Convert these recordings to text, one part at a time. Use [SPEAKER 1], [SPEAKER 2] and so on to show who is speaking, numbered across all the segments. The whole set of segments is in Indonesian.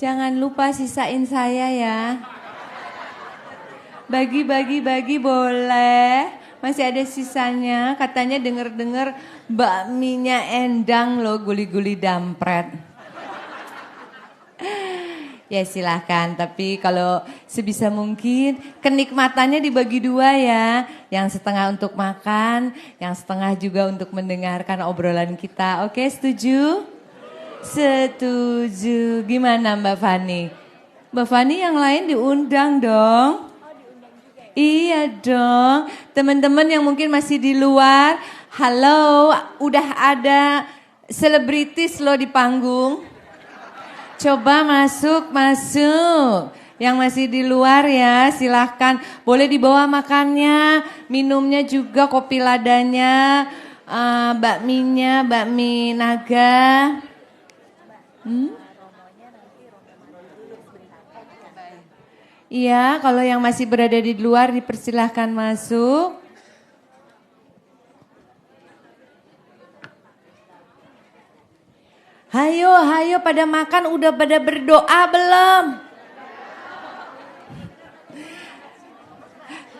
[SPEAKER 1] Jangan lupa sisain saya ya. Bagi boleh. Masih ada sisanya. Katanya denger-denger bakminya endang loh, guli-guli dampret. Ya silahkan, tapi kalau sebisa mungkin kenikmatannya dibagi dua ya. Yang setengah untuk makan, yang setengah juga untuk mendengarkan obrolan kita. Oke, setuju? Setuju. Gimana Mbak Fani? Mbak Fani yang lain diundang dong. Iya dong. Teman-teman yang mungkin masih di luar, halo, udah ada selebritis loh di panggung. Coba masuk. Yang masih di luar ya silahkan. Boleh dibawa makannya, minumnya juga, kopi ladanya, bakminya, bakmi naga. Iya, kalau yang masih berada di luar dipersilahkan masuk. Hayo pada makan, udah pada berdoa belum?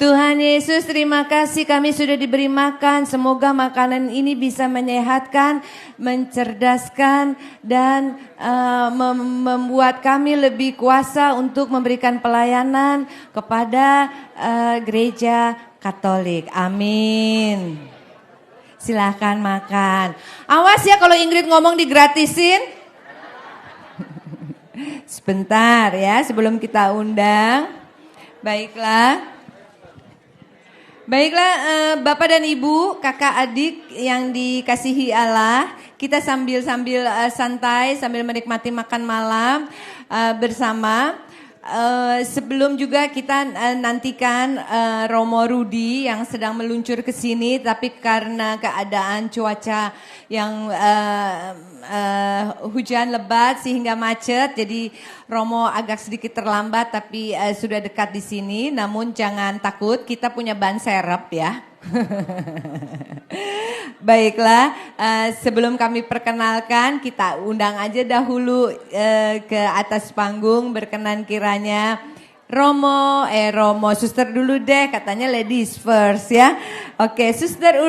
[SPEAKER 1] Tuhan Yesus, terima kasih kami sudah diberi makan. Semoga makanan ini bisa menyehatkan, mencerdaskan, dan membuat kami lebih kuasa untuk memberikan pelayanan kepada gereja Katolik. Amin. Silahkan makan. Awas ya kalau Ingrid ngomong digratisin. Sebentar ya sebelum kita undang. Baiklah, Bapak dan Ibu, kakak adik yang dikasihi Allah. Kita sambil santai, sambil menikmati makan malam bersama. Sebelum juga kita nantikan Romo Rudi yang sedang meluncur ke sini, tapi karena keadaan cuaca yang hujan lebat sehingga macet, jadi Romo agak sedikit terlambat, tapi sudah dekat di sini. Namun jangan takut, kita punya ban serep ya. Baiklah, sebelum kami perkenalkan, kita undang aja dahulu ke atas panggung. Berkenan kiranya Romo, Suster dulu deh, katanya ladies first ya. Oke, Suster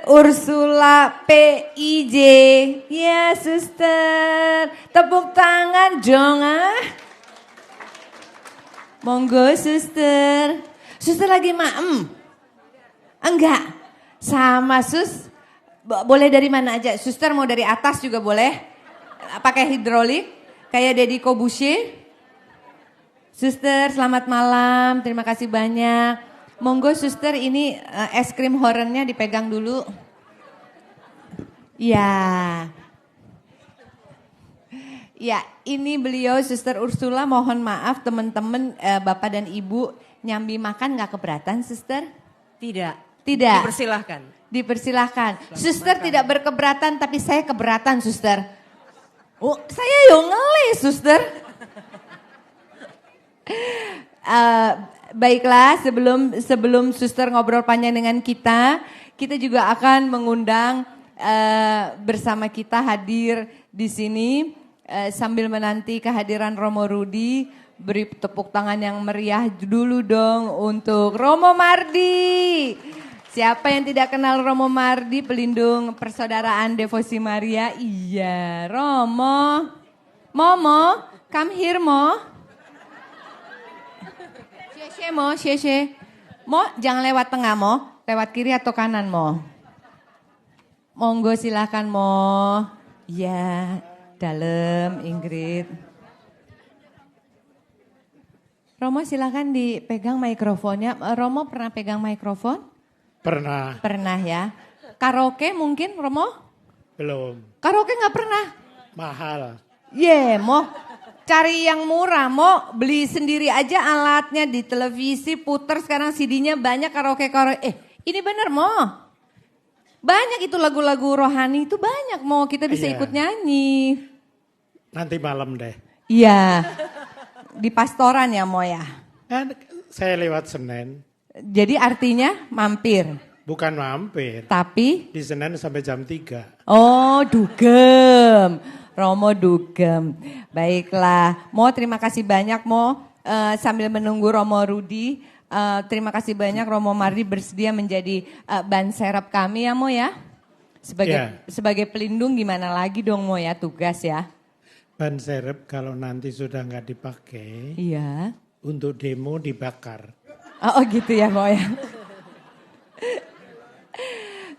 [SPEAKER 1] Ursula PIJ. Ya Suster, tepuk tangan dong ah. Monggo Suster. Suster lagi Enggak. Sama Sus. Boleh dari mana aja. Suster mau dari atas juga boleh. Pakai hidrolik. Kayak Deddy Corbuzier. Suster selamat malam. Terima kasih banyak. Monggo Suster ini es krim horrennya dipegang dulu. Ya. Ya ini beliau Suster Ursula. Mohon maaf teman-teman Bapak dan Ibu. Nyambi makan gak keberatan Suster? Tidak. Dipersilahkan. Suster makan. Tidak berkeberatan tapi saya keberatan Suster. Oh saya ngeles Suster. Baiklah sebelum Suster ngobrol panjang dengan kita juga akan mengundang bersama kita hadir di sini sambil menanti kehadiran Romo Rudi. Beri tepuk tangan yang meriah dulu dong untuk Romo Mardi. Siapa yang tidak kenal Romo Mardi, pelindung persaudaraan Devosi Maria? Iya, Romo. Momo, come here Mo. Sheshe. Mo, jangan lewat tengah Mo, lewat kiri atau kanan Mo. Monggo silakan Mo. Iya, dalam Ingrid. Romo silakan dipegang mikrofonnya. Romo pernah pegang mikrofon?
[SPEAKER 2] Pernah.
[SPEAKER 1] Pernah ya. Karaoke mungkin Romo?
[SPEAKER 2] Belum.
[SPEAKER 1] Karaoke gak pernah?
[SPEAKER 2] Mahal.
[SPEAKER 1] Mo. Cari yang murah, Mo. Beli sendiri aja alatnya di televisi, puter sekarang CD-nya banyak karaoke. Ini bener Mo. Banyak itu lagu-lagu rohani itu banyak Mo. Kita bisa ikut nyanyi.
[SPEAKER 2] Nanti malam deh.
[SPEAKER 1] Iya. Di pastoran ya Mo ya?
[SPEAKER 2] Kan saya lewat Senin.
[SPEAKER 1] Jadi artinya mampir?
[SPEAKER 2] Bukan mampir.
[SPEAKER 1] Tapi?
[SPEAKER 2] Di Senin sampai jam 3.
[SPEAKER 1] Oh dugem. Romo dugem. Baiklah, Mo terima kasih banyak Mo. Sambil menunggu Romo Rudi, terima kasih banyak Romo Mardi bersedia menjadi ban serep kami ya Mo ya. Sebagai pelindung gimana lagi dong Mo ya, tugas ya.
[SPEAKER 2] Ban serep kalau nanti sudah nggak dipakai,
[SPEAKER 1] iya.
[SPEAKER 2] Untuk demo dibakar.
[SPEAKER 1] Oh gitu ya Mo ya.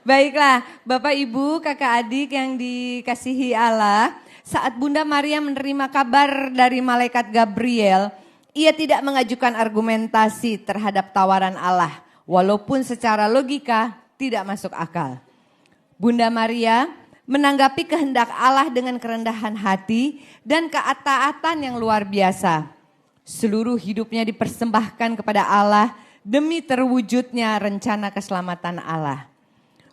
[SPEAKER 1] Baiklah, Bapak Ibu, Kakak adik yang dikasihi Allah, saat Bunda Maria menerima kabar dari malaikat Gabriel, ia tidak mengajukan argumentasi terhadap tawaran Allah, walaupun secara logika tidak masuk akal. Bunda Maria menanggapi kehendak Allah dengan kerendahan hati dan keataatan yang luar biasa. Seluruh hidupnya dipersembahkan kepada Allah demi terwujudnya rencana keselamatan Allah.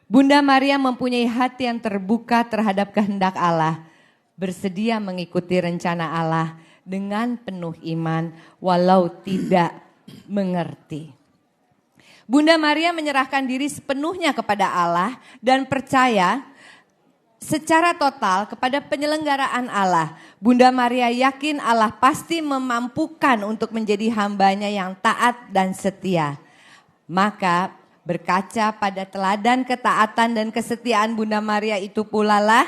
[SPEAKER 1] Bunda Maria mempunyai hati yang terbuka terhadap kehendak Allah, bersedia mengikuti rencana Allah dengan penuh iman walau tidak mengerti. Bunda Maria menyerahkan diri sepenuhnya kepada Allah dan percaya secara total kepada penyelenggaraan Allah. Bunda Maria yakin Allah pasti memampukan untuk menjadi hambanya yang taat dan setia. Maka berkaca pada teladan ketaatan dan kesetiaan Bunda Maria itu pula lah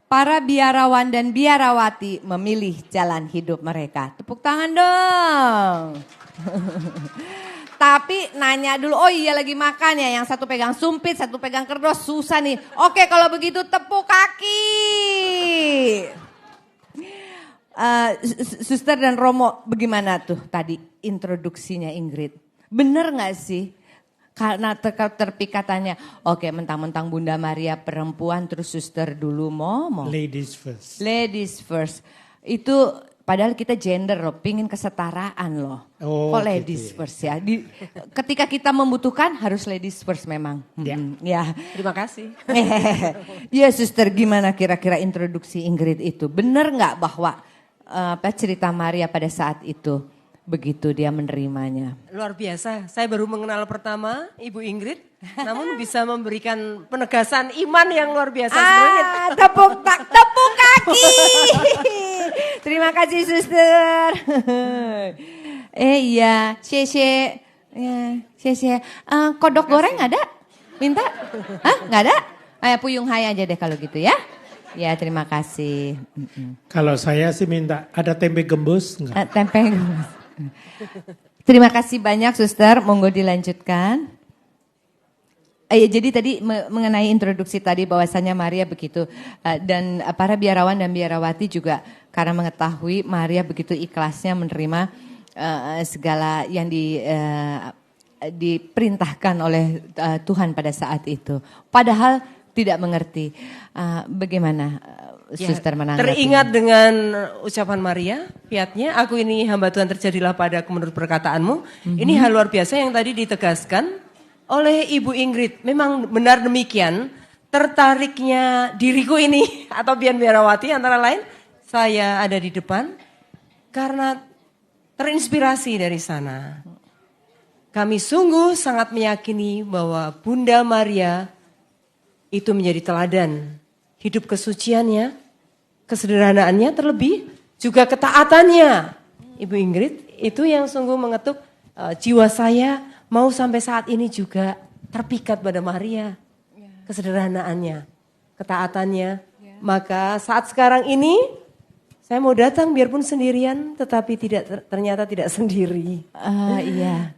[SPEAKER 1] para biarawan dan biarawati memilih jalan hidup mereka. Tepuk tangan dong. Tapi nanya dulu, oh iya lagi makan ya, yang satu pegang sumpit, satu pegang kerdos, susah nih. Oke kalau begitu tepuk kaki. Suster dan Romo, bagaimana tuh tadi introduksinya Ingrid? Bener gak sih? Karena terpikatannya, oke mentang-mentang Bunda Maria perempuan terus suster dulu mau.
[SPEAKER 2] Ladies first.
[SPEAKER 1] Ladies first. Itu padahal kita gender loh, pingin kesetaraan loh.
[SPEAKER 2] Oh,
[SPEAKER 1] kok ladies
[SPEAKER 2] gitu ya.
[SPEAKER 1] first ya. Ketika kita membutuhkan harus ladies first memang. Ya.
[SPEAKER 3] Terima kasih.
[SPEAKER 1] Ya suster, gimana kira-kira introduksi Ingrid itu? Benar nggak bahwa cerita Maria pada saat itu? Begitu dia menerimanya.
[SPEAKER 3] Luar biasa, saya baru mengenal pertama Ibu Ingrid, namun bisa memberikan penegasan iman yang luar biasa.
[SPEAKER 1] Tepuk kaki. Terima kasih suster. Iya, Sheshe. Ya, Sheshe. Kodok goreng ada? Minta? Hah, nggak ada? Puyung hai aja deh kalau gitu ya. Ya, terima kasih.
[SPEAKER 2] Kalau saya sih minta ada tempe gembus enggak?
[SPEAKER 1] Tempe gembus. Terima kasih banyak suster, monggo dilanjutkan. Jadi tadi mengenai introduksi tadi bahwasannya Maria begitu dan para biarawan dan biarawati juga karena mengetahui Maria begitu ikhlasnya menerima segala yang diperintahkan oleh Tuhan pada saat itu. Padahal tidak mengerti. Bagaimana suster menanggapi?
[SPEAKER 3] Teringat dengan ucapan Maria, fiatnya, aku ini hamba Tuhan terjadilah padaku menurut perkataanmu. Ini hal luar biasa yang tadi ditegaskan oleh Ibu Ingrid. Memang benar demikian, tertariknya diriku ini atau biarawati antara lain, saya ada di depan karena terinspirasi dari sana. Kami sungguh sangat meyakini bahwa Bunda Maria itu menjadi teladan hidup kesuciannya, kesederhanaannya, terlebih juga ketaatannya. Ibu Ingrid itu yang sungguh mengetuk jiwa saya, mau sampai saat ini juga terpikat pada Maria. Kesederhanaannya, ketaatannya. Maka saat sekarang ini saya mau datang biarpun sendirian tetapi ternyata tidak sendiri.
[SPEAKER 1] Iya.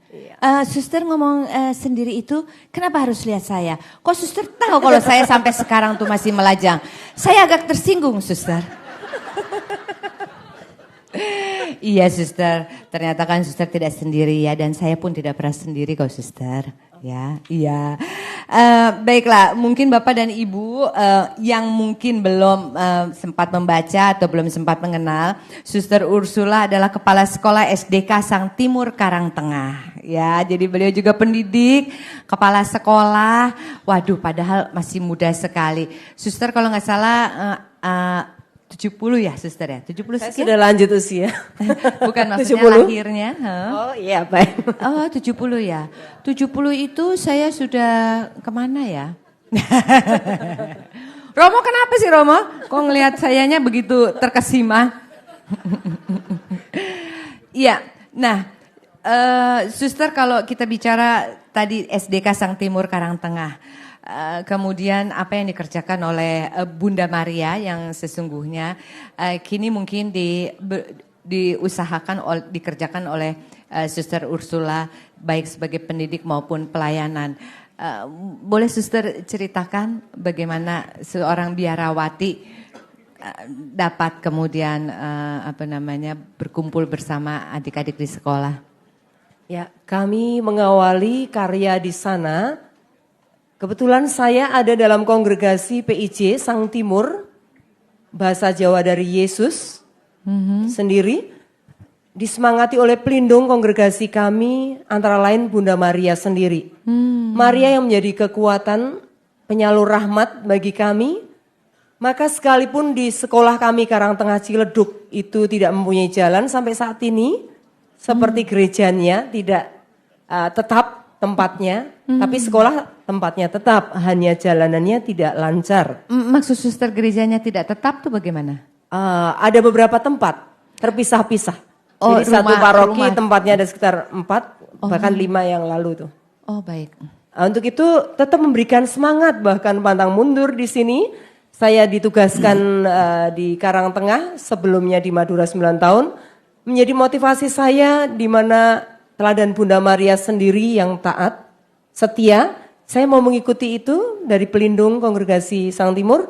[SPEAKER 1] Suster ngomong sendiri itu kenapa harus lihat saya? Kok suster tahu kalau saya sampai sekarang tuh masih melajang? Saya agak tersinggung suster. Iya suster, ternyata kan suster tidak sendiri ya dan saya pun tidak pernah sendiri kok suster. Ya, iya. Baiklah, mungkin Bapak dan Ibu yang mungkin belum sempat membaca atau belum sempat mengenal, Suster Ursula adalah Kepala Sekolah SDK Sang Timur Karangtengah. Ya, jadi beliau juga pendidik, kepala sekolah. Waduh, padahal masih muda sekali. Suster kalau nggak salah 70 ya suster ya? 70
[SPEAKER 3] Saya
[SPEAKER 1] sekian?
[SPEAKER 3] sudah lanjut usia.
[SPEAKER 1] Bukan maksudnya
[SPEAKER 3] 70?
[SPEAKER 1] lahirnya.
[SPEAKER 3] Oh iya baik.
[SPEAKER 1] Oh 70 ya. 70 itu saya sudah kemana ya? Romo kenapa sih Romo? Kok ngelihat sayanya begitu terkesima? Iya, nah Suster kalau kita bicara tadi SDK Sang Timur Karangtengah, kemudian apa yang dikerjakan oleh Bunda Maria yang sesungguhnya kini mungkin diusahakan dikerjakan oleh Suster Ursula baik sebagai pendidik maupun pelayanan. Boleh Suster ceritakan bagaimana seorang biarawati dapat kemudian berkumpul bersama adik-adik di sekolah?
[SPEAKER 3] Ya, kami mengawali karya di sana. Kebetulan saya ada dalam kongregasi PIJ Sang Timur, bahasa Jawa dari Yesus sendiri. Disemangati oleh pelindung kongregasi kami, antara lain Bunda Maria sendiri. Maria yang menjadi kekuatan penyalur rahmat bagi kami. Maka sekalipun di sekolah kami Karangtengah Ciledug itu tidak mempunyai jalan sampai saat ini, seperti gerejanya tidak tetap tempatnya, tapi sekolah tempatnya tetap, hanya jalanannya tidak lancar.
[SPEAKER 1] Maksud Suster gerejanya tidak tetap tuh bagaimana?
[SPEAKER 3] Ada beberapa tempat terpisah-pisah.
[SPEAKER 1] Oh,
[SPEAKER 3] jadi satu paroki
[SPEAKER 1] rumah.
[SPEAKER 3] tempatnya ada sekitar 4, bahkan 5 yang lalu tuh.
[SPEAKER 1] Oh baik.
[SPEAKER 3] Untuk itu tetap memberikan semangat, bahkan pantang mundur di sini. Saya ditugaskan di Karangtengah, sebelumnya di Madura 9 tahun. Menjadi motivasi saya di mana teladan Bunda Maria sendiri yang taat, setia. Saya mau mengikuti itu dari pelindung kongregasi Sang Timur.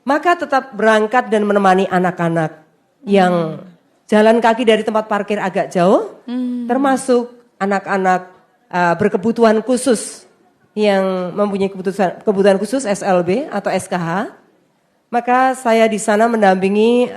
[SPEAKER 3] Maka tetap berangkat dan menemani anak-anak yang jalan kaki dari tempat parkir agak jauh. Termasuk anak-anak berkebutuhan khusus yang mempunyai kebutuhan khusus SLB atau SKH. Maka saya di sana mendampingi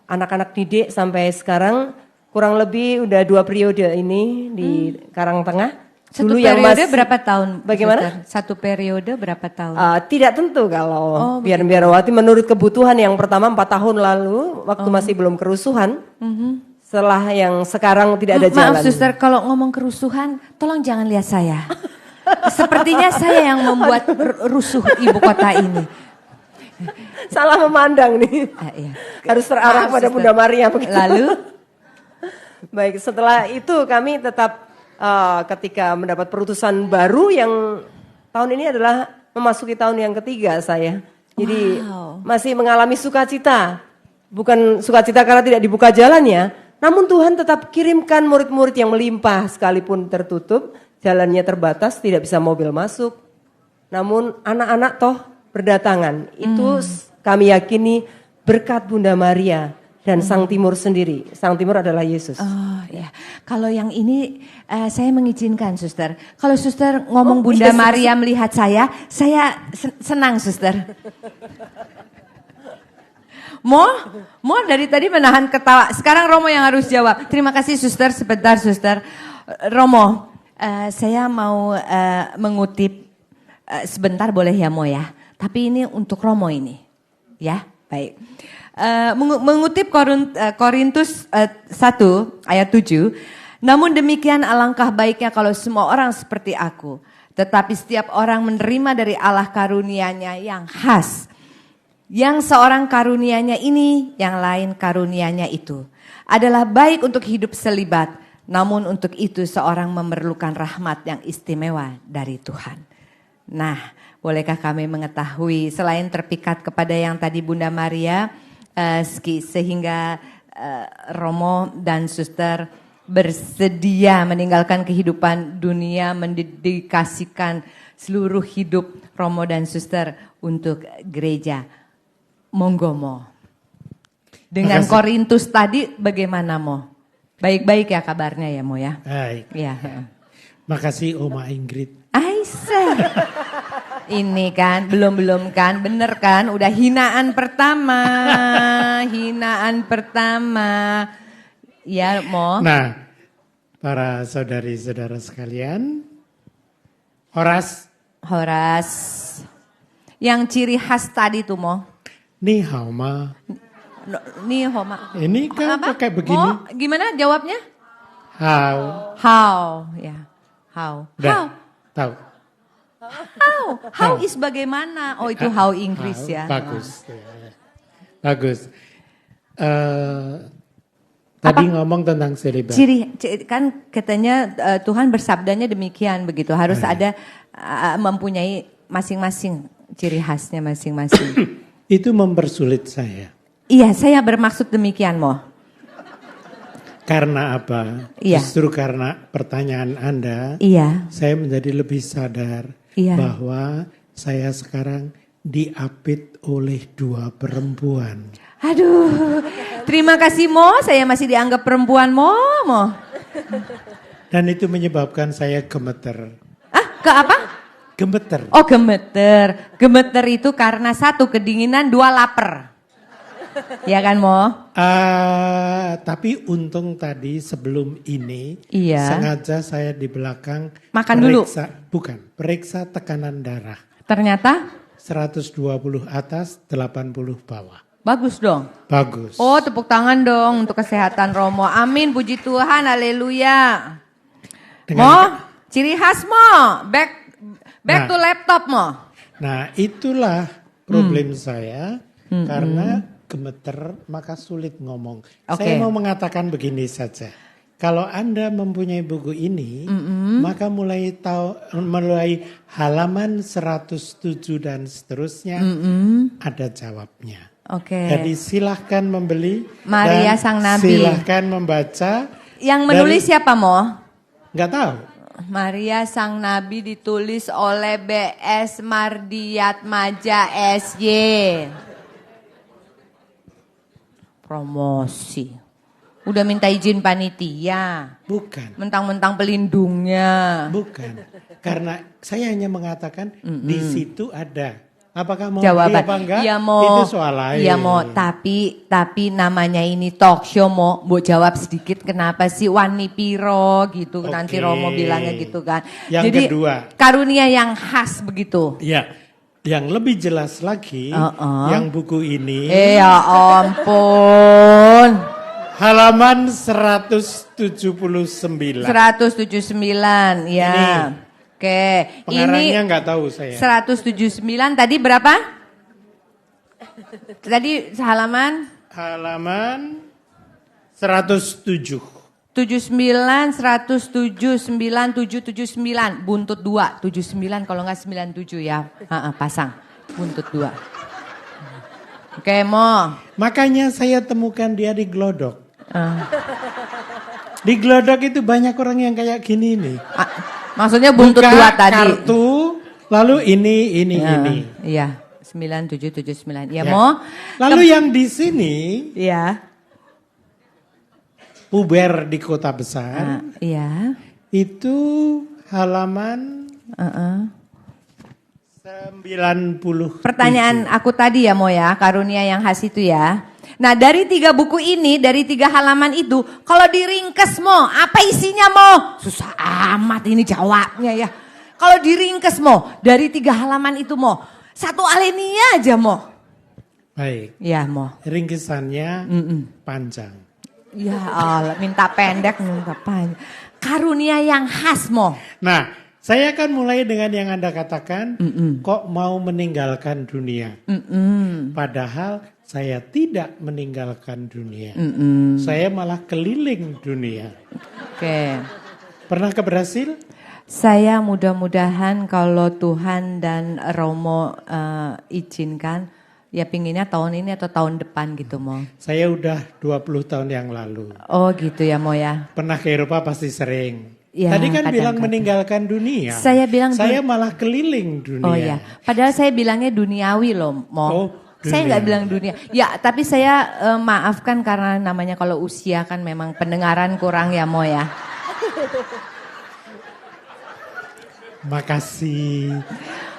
[SPEAKER 3] anak-anak didik sampai sekarang kurang lebih udah 2 periode ini di Karangtengah.
[SPEAKER 1] Satu
[SPEAKER 3] Dulu
[SPEAKER 1] periode berapa tahun?
[SPEAKER 3] Bagaimana?
[SPEAKER 1] Suster? Satu periode berapa tahun?
[SPEAKER 3] Tidak tentu kalau biarawati menurut kebutuhan. Yang pertama 4 tahun lalu waktu masih belum kerusuhan. Setelah yang sekarang tidak ada jalan.
[SPEAKER 1] Maaf Suster, kalau ngomong kerusuhan tolong jangan lihat saya. Sepertinya saya yang membuat rusuh ibu kota ini.
[SPEAKER 3] Salah memandang nih.
[SPEAKER 1] Iya.
[SPEAKER 3] Harus terarah pada
[SPEAKER 1] Suster.
[SPEAKER 3] Bunda Maria.
[SPEAKER 1] Lalu?
[SPEAKER 3] Baik, setelah itu kami tetap ketika mendapat perutusan baru yang tahun ini adalah memasuki tahun yang ketiga saya. Jadi masih mengalami sukacita. Bukan sukacita karena tidak dibuka jalannya. Namun Tuhan tetap kirimkan murid-murid yang melimpah sekalipun tertutup. Jalannya terbatas, tidak bisa mobil masuk. Namun anak-anak toh berdatangan. Itu kami yakini berkat Bunda Maria dan Sang Timur sendiri. Sang Timur adalah Yesus.
[SPEAKER 1] Oh ya, kalau yang ini saya mengizinkan Suster. Kalau Suster ngomong Bunda Maria melihat saya senang Suster. Mo dari tadi menahan ketawa. Sekarang Romo yang harus jawab. Terima kasih Suster, sebentar Suster. Romo, saya mau mengutip sebentar boleh ya Mo ya. Tapi ini untuk Romo ini, ya baik. Mengutip Korintus 1 ayat 7. Namun demikian alangkah baiknya kalau semua orang seperti aku. Tetapi setiap orang menerima dari Allah karunia-Nya yang khas. Yang seorang karunia-Nya ini, yang lain karunia-Nya itu. Adalah baik untuk hidup selibat. Namun untuk itu seorang memerlukan rahmat yang istimewa dari Tuhan. Nah, bolehkah kami mengetahui selain terpikat kepada yang tadi Bunda Maria, sehingga Romo dan Suster bersedia meninggalkan kehidupan dunia, mendedikasikan seluruh hidup Romo dan Suster untuk gereja. Monggo Mo. Dengan Korintus tadi bagaimana Mo? Baik-baik ya kabarnya ya Mo ya?
[SPEAKER 2] Baik.
[SPEAKER 1] Ya.
[SPEAKER 2] Makasih Oma Ingrid.
[SPEAKER 1] Aisyah. Ini kan, belum kan, bener kan? Udah hinaan pertama. Ya Mo.
[SPEAKER 2] Nah, para saudari-saudara sekalian, Horas.
[SPEAKER 1] Yang ciri khas tadi tuh Mo.
[SPEAKER 2] Ni hao ma.
[SPEAKER 1] Nih Homa.
[SPEAKER 2] Ini kan pakai begini.
[SPEAKER 1] Mo, gimana jawabnya?
[SPEAKER 2] How.
[SPEAKER 1] How, ya. How.
[SPEAKER 2] Udah,
[SPEAKER 1] How.
[SPEAKER 2] tahu.
[SPEAKER 1] How is bagaimana? Oh itu how Inggris ya.
[SPEAKER 2] Bagus. Bagus. Tadi ngomong tentang selibat.
[SPEAKER 1] Kan katanya Tuhan bersabdanya demikian begitu. Harus ada mempunyai masing-masing ciri khasnya masing-masing.
[SPEAKER 2] Itu mempersulit saya.
[SPEAKER 1] Iya, saya bermaksud demikian, Mo.
[SPEAKER 2] Karena apa?
[SPEAKER 1] Iya.
[SPEAKER 2] Justru karena pertanyaan Anda,
[SPEAKER 1] iya,
[SPEAKER 2] saya menjadi lebih sadar bahwa saya sekarang diapit oleh 2 perempuan.
[SPEAKER 1] Aduh, terima kasih Mo, saya masih dianggap perempuan Mo.
[SPEAKER 2] Dan itu menyebabkan saya gemeter.
[SPEAKER 1] Ke apa?
[SPEAKER 2] Gemeter.
[SPEAKER 1] Oh gemeter, gemeter itu karena 1 kedinginan, 2 lapar. Ya kan Mo?
[SPEAKER 2] Tapi untung tadi sebelum ini sengaja saya di belakang
[SPEAKER 1] makan dulu.
[SPEAKER 2] Periksa tekanan darah.
[SPEAKER 1] Ternyata
[SPEAKER 2] 120 atas, 80 bawah.
[SPEAKER 1] Bagus dong.
[SPEAKER 2] Bagus.
[SPEAKER 1] Oh tepuk tangan dong untuk kesehatan Romo. Amin, puji Tuhan, haleluya. Mo, ciri khas Mo, back to laptop Mo.
[SPEAKER 2] Nah itulah problem saya karena gemeter maka sulit ngomong. Saya mau mengatakan begini saja. Kalau Anda mempunyai buku ini, maka mulai halaman 107 dan seterusnya ada jawabnya. Jadi silahkan membeli
[SPEAKER 1] Maria
[SPEAKER 2] dan
[SPEAKER 1] Sang Nabi.
[SPEAKER 2] Silahkan membaca.
[SPEAKER 1] Yang menulis siapa Mo?
[SPEAKER 2] Nggak tahu.
[SPEAKER 1] Maria Sang Nabi ditulis oleh B.S. Mardiatmaja SY. Promosi. Udah minta izin panitia.
[SPEAKER 2] Bukan.
[SPEAKER 1] Mentang-mentang pelindungnya.
[SPEAKER 2] Bukan. Karena saya hanya mengatakan di situ ada. Apakah mau
[SPEAKER 1] jawaban
[SPEAKER 2] apa enggak?
[SPEAKER 1] Ya, Mo.
[SPEAKER 2] Itu soal lain.
[SPEAKER 1] Ya Mo, tapi namanya ini talk show Mo. Mau jawab sedikit kenapa sih Wani Piro gitu. Nanti Romo bilangnya gitu kan.
[SPEAKER 2] Yang
[SPEAKER 1] jadi,
[SPEAKER 2] kedua.
[SPEAKER 1] Karunia yang khas begitu.
[SPEAKER 2] Ya. Yang lebih jelas lagi, yang buku ini.
[SPEAKER 1] Ya ampun.
[SPEAKER 2] Halaman 179.
[SPEAKER 1] 179, ya. Ini, oke.
[SPEAKER 2] Pengarangnya nggak tahu saya.
[SPEAKER 1] 179 tadi berapa? Tadi halaman?
[SPEAKER 2] Halaman 107.
[SPEAKER 1] 79, 107, 97, 79. Buntut 2, 79 kalau nggak 97 ya. Pasang, buntut 2. Oke, Mo.
[SPEAKER 2] Makanya saya temukan dia di Glodok. Di Glodok itu banyak orang yang kayak gini nih.
[SPEAKER 1] Maksudnya buntut 2 tadi.
[SPEAKER 2] Kartu, lalu ini.
[SPEAKER 1] Iya, 9779. Ya, Mo.
[SPEAKER 2] Lalu yang di sini.
[SPEAKER 1] Iya.
[SPEAKER 2] Puber di kota besar.
[SPEAKER 1] Iya.
[SPEAKER 2] Itu halaman 90.
[SPEAKER 1] Pertanyaan aku tadi ya Mo ya, karunia yang khas itu ya. Nah dari 3 buku ini, dari 3 halaman itu, kalau diringkes Mo, apa isinya Mo? Susah amat ini jawabnya ya. Kalau diringkes Mo, dari 3 halaman itu Mo, 1 alinea aja Mo.
[SPEAKER 2] Baik.
[SPEAKER 1] Ya Mo.
[SPEAKER 2] Ringkesannya panjang.
[SPEAKER 1] Ya Allah, minta pendek, minta panjang. Karunia yang khas Mo.
[SPEAKER 2] Nah, saya akan mulai dengan yang Anda katakan, kok mau meninggalkan dunia. Padahal saya tidak meninggalkan dunia. Saya malah keliling dunia.
[SPEAKER 1] Oke.
[SPEAKER 2] Pernah ke Brasil?
[SPEAKER 1] Saya mudah-mudahan kalau Tuhan dan Romo izinkan, ya pinginnya tahun ini atau tahun depan gitu Mo.
[SPEAKER 2] Saya udah 20 tahun yang lalu.
[SPEAKER 1] Oh gitu ya Mo ya.
[SPEAKER 2] Pernah ke Eropa pasti sering.
[SPEAKER 1] Ya,
[SPEAKER 2] tadi kan bilang
[SPEAKER 1] kadang-kadang
[SPEAKER 2] meninggalkan dunia.
[SPEAKER 1] Saya bilang
[SPEAKER 2] saya malah keliling dunia.
[SPEAKER 1] Oh ya, padahal saya bilangnya duniawi loh Mo.
[SPEAKER 2] Oh,
[SPEAKER 1] saya nggak bilang dunia. Ya tapi saya maafkan karena namanya kalau usia kan memang pendengaran kurang ya Mo ya.
[SPEAKER 2] Makasih.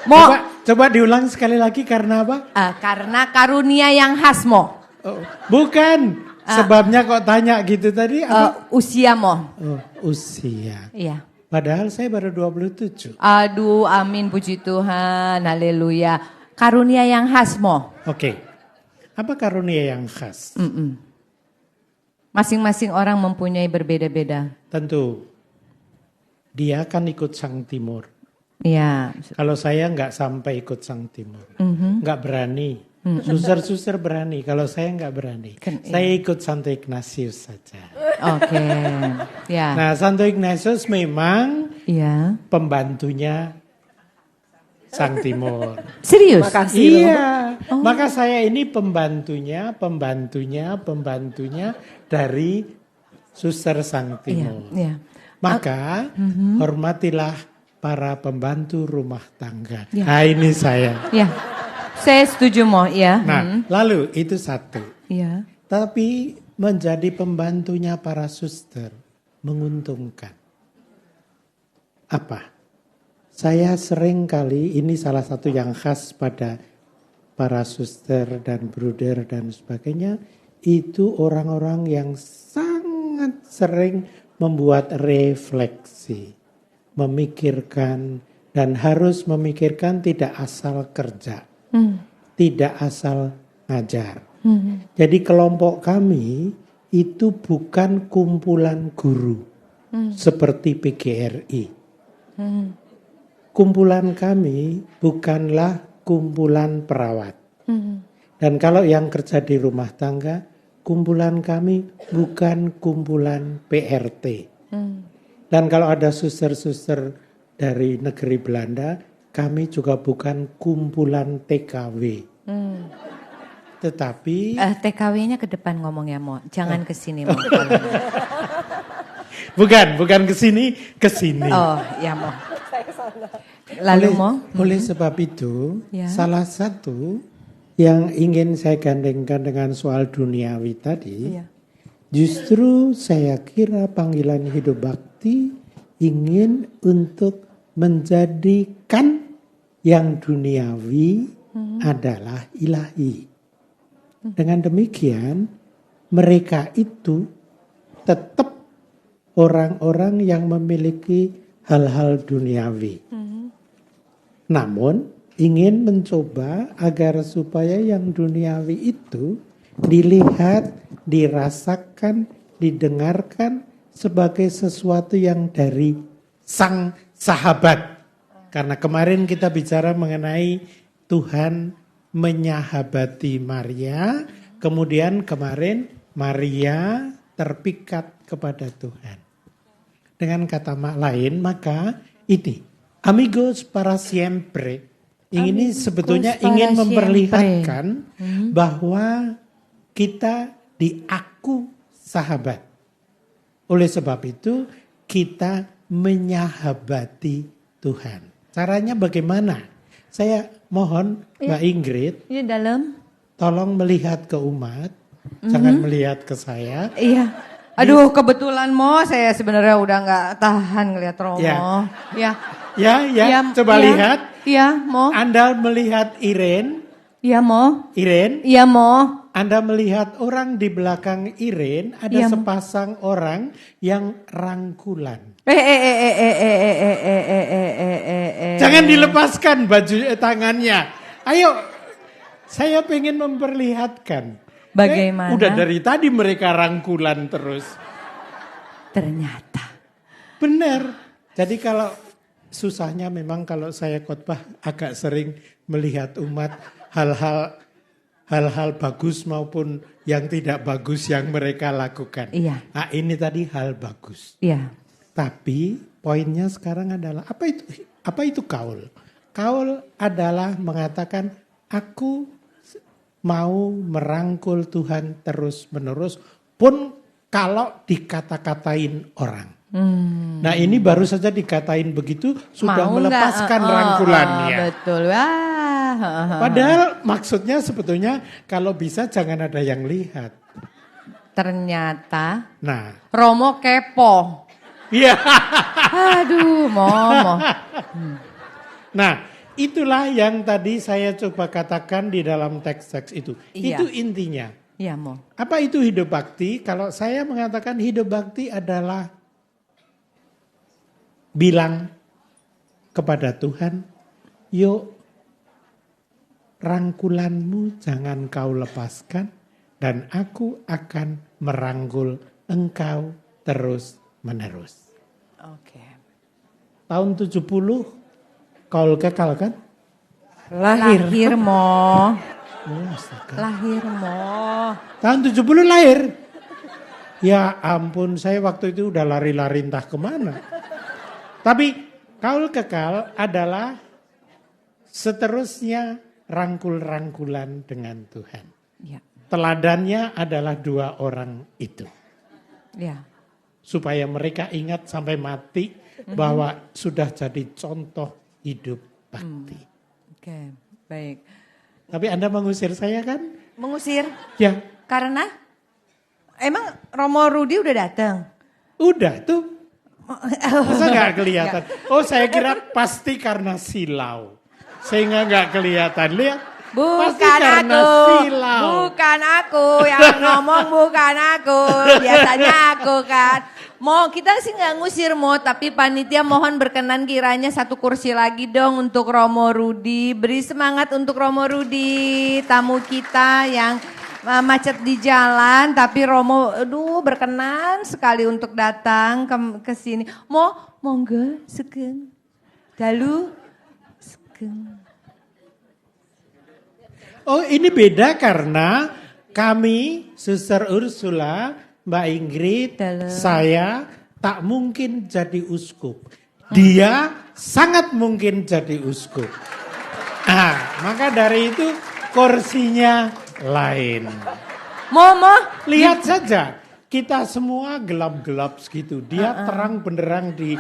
[SPEAKER 1] Mo.
[SPEAKER 2] Coba diulang sekali lagi karena apa?
[SPEAKER 1] Karena karunia yang khas Mo.
[SPEAKER 2] Oh, bukan. Sebabnya kok tanya gitu tadi?
[SPEAKER 1] Usia Mo.
[SPEAKER 2] Oh, usia.
[SPEAKER 1] Iya.
[SPEAKER 2] Padahal saya baru 27.
[SPEAKER 1] Aduh, amin puji Tuhan. Haleluya. Karunia yang khas Mo.
[SPEAKER 2] Oke. Apa karunia yang khas?
[SPEAKER 1] Masing-masing orang mempunyai berbeda-beda.
[SPEAKER 2] Tentu. Dia akan ikut Sang Timur.
[SPEAKER 1] Iya.
[SPEAKER 2] Kalau saya nggak sampai ikut Sang Timur, nggak berani. Suster-suster berani, kalau saya nggak berani. Saya ikut Santo Ignatius saja.
[SPEAKER 1] Oke. Ya.
[SPEAKER 2] Nah, Santo Ignatius memang pembantunya Sang Timur.
[SPEAKER 1] Serius?
[SPEAKER 2] Makasih. Iya. Maka saya ini pembantunya dari Suster Sang Timur.
[SPEAKER 1] Iya.
[SPEAKER 2] Maka hormatilah para pembantu rumah tangga. Nah, ini saya.
[SPEAKER 1] Ya. Saya setuju Mo, ya.
[SPEAKER 2] Nah, lalu itu satu.
[SPEAKER 1] Iya.
[SPEAKER 2] Tapi menjadi pembantunya para suster menguntungkan. Apa? Saya sering kali, ini salah satu yang khas pada para suster dan bruder dan sebagainya, itu orang-orang yang sangat sering membuat refleksi, memikirkan, dan harus memikirkan tidak asal kerja, tidak asal ngajar. Jadi kelompok kami itu bukan kumpulan guru seperti PGRI. Kumpulan kami bukanlah kumpulan perawat. Dan kalau yang kerja di rumah tangga, kumpulan kami bukan kumpulan PRT. Dan kalau ada suster-suster dari negeri Belanda, kami juga bukan kumpulan TKW. Tetapi
[SPEAKER 1] TKW-nya ke depan ngomongnya Mo, jangan ke sini Mo.
[SPEAKER 2] bukan ke sini, ke sini.
[SPEAKER 1] Oh, ya Mo. Lalu Mo?
[SPEAKER 2] Oleh sebab itu, salah satu yang ingin saya gandengkan dengan soal duniawi tadi, justru saya kira panggilan hidup bakti ingin untuk menjadikan yang duniawi adalah ilahi. Dengan demikian, mereka itu tetap orang-orang yang memiliki hal-hal duniawi. Namun, ingin mencoba agar supaya yang duniawi itu dilihat, dirasakan, didengarkan sebagai sesuatu yang dari sang sahabat. Karena kemarin kita bicara mengenai Tuhan menyahabati Maria, kemudian kemarin Maria terpikat kepada Tuhan. Dengan kata lain, maka ini amigos para siempre. Ini sebetulnya ingin memperlihatkan bahwa kita diaku sahabat. Oleh sebab itu kita menyahabati Tuhan. Caranya bagaimana? Saya mohon Mbak Ingrid, tolong melihat ke umat, jangan melihat ke saya.
[SPEAKER 1] Iya. Aduh, kebetulan Mo, saya sebenarnya udah nggak tahan ngelihat Romo.
[SPEAKER 2] Coba lihat.
[SPEAKER 1] Iya, Mo.
[SPEAKER 2] Anda melihat Iren.
[SPEAKER 1] Iya, Mo.
[SPEAKER 2] Iren.
[SPEAKER 1] Iya, Mo.
[SPEAKER 2] Anda melihat orang di belakang Iren, ada sepasang orang yang rangkulan. Jangan dilepaskan baju tangannya. Ayo, saya pengen memperlihatkan.
[SPEAKER 1] Bagaimana?
[SPEAKER 2] Udah dari tadi mereka rangkulan terus.
[SPEAKER 1] Ternyata.
[SPEAKER 2] Benar. Jadi kalau susahnya memang kalau saya khotbah agak sering melihat umat hal-hal bagus maupun yang tidak bagus yang mereka lakukan.
[SPEAKER 1] Iya.
[SPEAKER 2] Nah, ini tadi hal bagus.
[SPEAKER 1] Iya.
[SPEAKER 2] Tapi poinnya sekarang adalah apa itu kaul? Kaul adalah mengatakan aku mau merangkul Tuhan terus-menerus pun kalau dikata-katain orang. Nah, ini baru saja dikatain begitu sudah mau melepaskan rangkulannya.
[SPEAKER 1] Betul.
[SPEAKER 2] Padahal maksudnya sebetulnya kalau bisa jangan ada yang lihat.
[SPEAKER 1] Ternyata
[SPEAKER 2] Romo
[SPEAKER 1] kepo.
[SPEAKER 2] Iya.
[SPEAKER 1] Aduh, Mo.
[SPEAKER 2] Nah, itulah yang tadi saya coba katakan di dalam teks-teks itu. Itu intinya.
[SPEAKER 1] Iya, Mo.
[SPEAKER 2] Apa itu hidup bakti? Kalau saya mengatakan hidup bakti adalah bilang kepada Tuhan, yuk rangkulanmu jangan kau lepaskan dan aku akan merangkul engkau terus menerus.
[SPEAKER 1] Oke.
[SPEAKER 2] Tahun 70 Kaul kekal kan?
[SPEAKER 1] Lahir Mo.
[SPEAKER 2] Oh, astaga.
[SPEAKER 1] Lahir Mo.
[SPEAKER 2] Tahun 70 lahir. Ya ampun, saya waktu itu udah lari-lari entah kemana. Tapi kaul kekal adalah seterusnya rangkul-rangkulan dengan Tuhan.
[SPEAKER 1] Ya.
[SPEAKER 2] Teladannya adalah 2 orang itu.
[SPEAKER 1] Ya.
[SPEAKER 2] Supaya mereka ingat sampai mati bahwa sudah jadi contoh hidup bakti.
[SPEAKER 1] Oke, baik.
[SPEAKER 2] Tapi Anda mengusir saya kan?
[SPEAKER 1] Mengusir?
[SPEAKER 2] Ya.
[SPEAKER 1] Karena? Emang Romo Rudi udah datang?
[SPEAKER 2] Udah tuh. Masa gak kelihatan? Oh saya kira pasti karena silau. Sehingga gak kelihatan. Lihat.
[SPEAKER 1] Bukan aku, bukan aku yang ngomong, bukan aku. Biasanya aku kan. Mo, kita sih gak ngusir Mo, tapi panitia mohon berkenan kiranya 1 kursi lagi dong untuk Romo Rudi. Beri semangat untuk Romo Rudi, tamu kita yang macet di jalan, tapi Romo aduh berkenan sekali untuk datang ke sini. Mo, monggo sugeng. Dalu sugeng.
[SPEAKER 2] Oh ini beda karena kami, Suster Ursula, Mbak Ingrid, saya tak mungkin jadi uskup. Dia sangat mungkin jadi uskup. Nah, maka dari itu kursinya lain.
[SPEAKER 1] Mo.
[SPEAKER 2] Lihat saja, kita semua gelap-gelap segitu. Dia terang benderang di...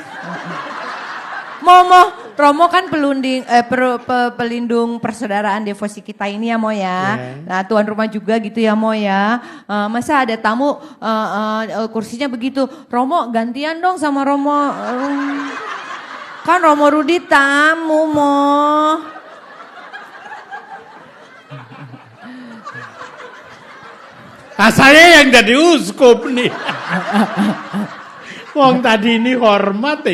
[SPEAKER 1] Romo kan pelindung persaudaraan devosi kita ini ya Mo ya.
[SPEAKER 2] Yeah.
[SPEAKER 1] Nah tuan rumah juga gitu ya Mo ya. Masa ada tamu kursinya begitu. Romo gantian dong sama Romo. Kan Romo Rudi tamu Mo.
[SPEAKER 2] Saya yang jadi uskup nih. Wong tadi ini hormat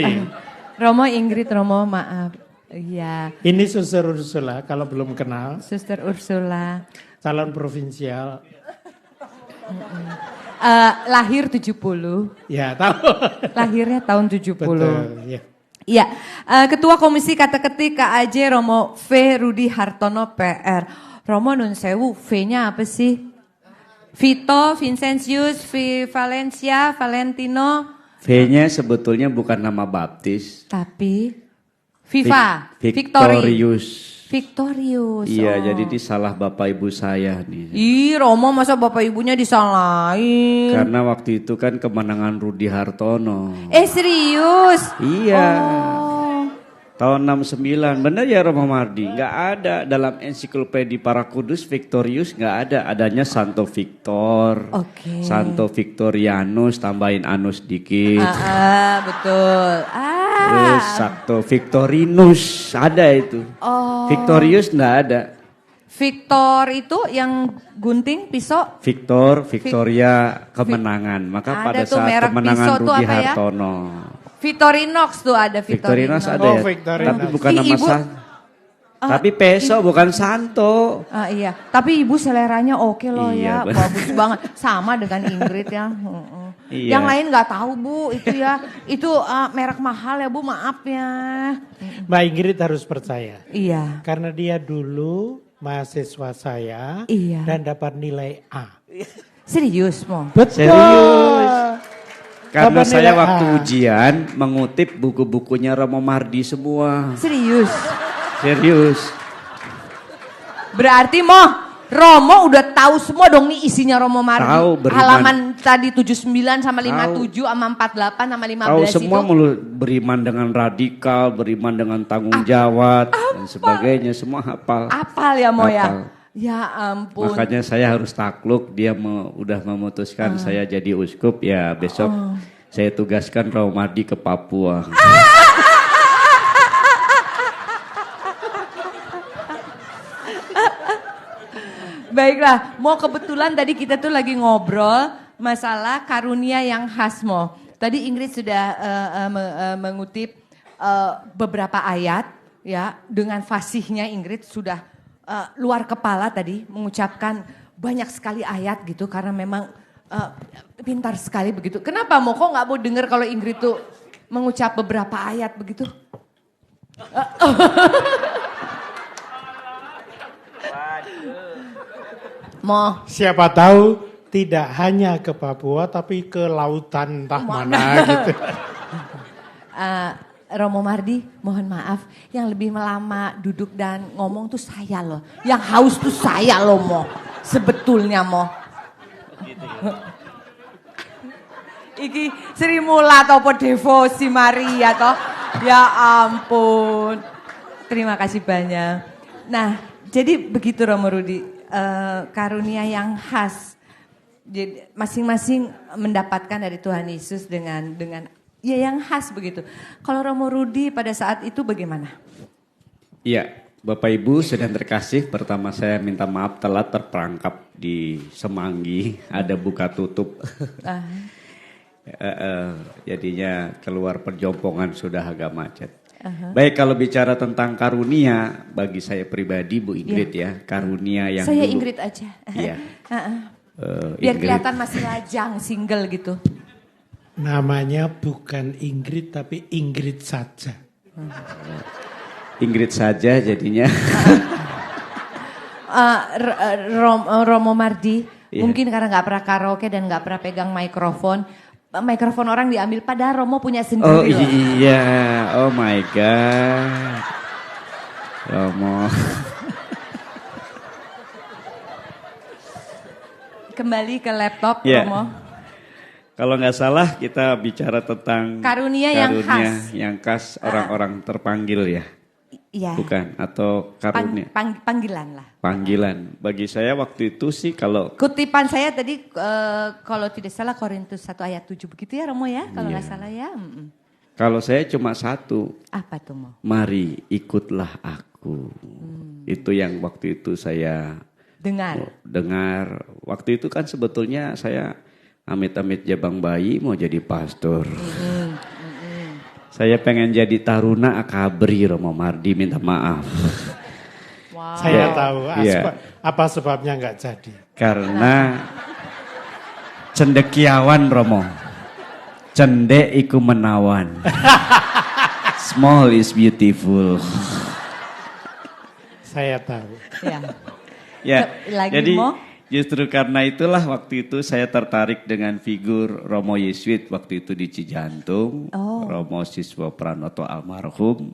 [SPEAKER 1] Romo Ingrid, Romo maaf. Iya.
[SPEAKER 2] Ini Suster Ursula kalau belum kenal.
[SPEAKER 1] Suster Ursula.
[SPEAKER 2] Calon provinsial.
[SPEAKER 1] Lahir 70.
[SPEAKER 2] Ya tahu.
[SPEAKER 1] Lahirnya tahun 70.
[SPEAKER 2] Betul. Ya.
[SPEAKER 1] Iya. Ketua Komisi Kata-Ketik KAJ Romo V. Rudi Hartono PR. Romo nun sewu, V-nya apa sih? Vito, Vincentius, Valencia, Valentino.
[SPEAKER 4] V-nya sebetulnya bukan nama baptis.
[SPEAKER 1] Tapi Viva, Victorius.
[SPEAKER 4] Iya, jadi ini salah bapak ibu saya nih.
[SPEAKER 1] Ih, Romo masa bapak ibunya disalahin?
[SPEAKER 4] Karena waktu itu kan kemenangan Rudi Hartono.
[SPEAKER 1] Serius?
[SPEAKER 4] Iya.
[SPEAKER 1] Oh.
[SPEAKER 4] Tahun 69, benar ya Romo Mardi? Nggak ada dalam ensiklopedi para kudus Victorius nggak ada, adanya Santo Victor, Santo Victorianus, tambahin anus dikit.
[SPEAKER 1] Betul.
[SPEAKER 4] Terus Santo Victorinus ada itu. Victorius nggak ada.
[SPEAKER 1] Victor itu yang gunting pisau?
[SPEAKER 4] Victoria kemenangan. Maka
[SPEAKER 1] ada
[SPEAKER 4] pada
[SPEAKER 1] tuh
[SPEAKER 4] saat kemenangan Rudi Hartono.
[SPEAKER 1] Victorinox tuh ada
[SPEAKER 4] Victorinox ada ya,
[SPEAKER 2] Victorinox.
[SPEAKER 4] tapi bukan nama tapi peso bukan santo.
[SPEAKER 1] Iya, tapi ibu seleranya oke loh
[SPEAKER 4] iya,
[SPEAKER 1] ya, bagus banget. Sama dengan Ingrid ya.
[SPEAKER 4] Iya.
[SPEAKER 1] Yang lain nggak tahu Bu, itu ya. Itu merek mahal ya Bu, maaf ya.
[SPEAKER 2] Mbak Ingrid harus percaya.
[SPEAKER 1] Iya.
[SPEAKER 2] Karena dia dulu mahasiswa saya dan dapat nilai A.
[SPEAKER 1] Serius Mo?
[SPEAKER 2] Betul.
[SPEAKER 4] Serius. Karena
[SPEAKER 2] Dapat
[SPEAKER 4] saya
[SPEAKER 2] nilai
[SPEAKER 4] waktu
[SPEAKER 2] A.
[SPEAKER 4] ujian mengutip buku-bukunya Romo Mardi semua.
[SPEAKER 1] Serius. Berarti Romo udah tahu semua dong nih isinya Romo Mardi.
[SPEAKER 4] Tahu,
[SPEAKER 1] halaman tadi 79 sama 57 sama 48 sama 15
[SPEAKER 4] tahu semua
[SPEAKER 1] itu.
[SPEAKER 4] beriman dengan radikal, beriman dengan tanggung jawab dan sebagainya, semua hafal.
[SPEAKER 1] Apal ya Mo ya?
[SPEAKER 4] Hafal.
[SPEAKER 1] Ya ampun.
[SPEAKER 4] Makanya saya harus takluk, dia udah memutuskan saya jadi uskup, ya besok saya tugaskan Romo Mardi ke Papua.
[SPEAKER 1] Baiklah, Mo kebetulan tadi kita tuh lagi ngobrol masalah karunia yang khas Mo. Tadi Ingrid sudah mengutip beberapa ayat ya, dengan fasihnya Ingrid sudah luar kepala tadi mengucapkan banyak sekali ayat gitu karena memang pintar sekali begitu. Kenapa Mo kok nggak mau dengar kalau Ingrid tuh mengucap beberapa ayat begitu? Mo.
[SPEAKER 2] Siapa tahu tidak hanya ke Papua tapi ke lautan entah mana gitu.
[SPEAKER 1] Romo Mardi, mohon maaf. Yang lebih lama duduk dan ngomong tuh saya loh. Yang haus tuh saya loh Mo. Sebetulnya Mo. Iki Sri Mula atau devosi Maria toh. Ya ampun. Terima kasih banyak. Nah, jadi begitu Romo Rudi. Karunia yang khas. Jadi masing-masing mendapatkan dari Tuhan Yesus dengan ya yang khas begitu. Kalau Romo Rudi pada saat itu bagaimana?
[SPEAKER 4] Iya, Bapak Ibu sedang terkasih. Pertama saya minta maaf telat terperangkap di Semanggi, ada buka tutup. Jadinya keluar perjompongan sudah agak macet. Baik, kalau bicara tentang karunia bagi saya pribadi Bu Ingrid ya, karunia yang
[SPEAKER 1] saya
[SPEAKER 4] dulu,
[SPEAKER 1] Ingrid aja.
[SPEAKER 4] Iya.
[SPEAKER 1] Biar
[SPEAKER 4] Ingrid.
[SPEAKER 1] kelihatan masih lajang, single gitu.
[SPEAKER 2] Namanya bukan Ingrid tapi Ingrid saja.
[SPEAKER 4] Ingrid saja jadinya.
[SPEAKER 1] Romo Mardi,
[SPEAKER 4] Iya.
[SPEAKER 1] mungkin karena nggak pernah karaoke dan nggak pernah pegang mikrofon orang diambil. Padahal Romo punya sendiri.
[SPEAKER 4] Oh
[SPEAKER 1] loh.
[SPEAKER 4] iya, oh my God. Romo.
[SPEAKER 1] Kembali ke laptop
[SPEAKER 4] Yeah.
[SPEAKER 1] Romo.
[SPEAKER 4] Kalau nggak salah kita bicara tentang
[SPEAKER 1] Karunia yang khas.
[SPEAKER 4] orang-orang terpanggil ya,
[SPEAKER 1] Iya.
[SPEAKER 4] bukan? Atau karunia?
[SPEAKER 1] Panggilan lah.
[SPEAKER 4] Panggilan. Bagi saya waktu itu sih kalau
[SPEAKER 1] Kutipan saya tadi kalau tidak salah Korintus 1 ayat 7 begitu ya Romo ya, kalau nggak
[SPEAKER 4] Iya.
[SPEAKER 1] salah ya.
[SPEAKER 4] kalau saya cuma satu,
[SPEAKER 1] Apa tuh Mo?
[SPEAKER 4] mari ikutlah aku. Itu yang waktu itu saya dengar. Waktu itu kan sebetulnya saya amit-amit jabang bayi mau jadi pastor. Saya pengen jadi taruna akabri Romo Mardi, minta maaf.
[SPEAKER 1] Wow.
[SPEAKER 2] Saya tahu
[SPEAKER 4] Iya.
[SPEAKER 2] apa sebabnya nggak jadi.
[SPEAKER 4] Karena cendekiawan Romo. Cendek iku menawan. Small is beautiful.
[SPEAKER 2] Saya tahu.
[SPEAKER 1] Ya.
[SPEAKER 4] Ya,
[SPEAKER 1] Lagi,
[SPEAKER 4] jadi
[SPEAKER 1] Mo?
[SPEAKER 4] justru karena itulah waktu itu saya tertarik dengan figur Romo Yesuit waktu itu di Cijantung. Romo Siswa Pranoto almarhum.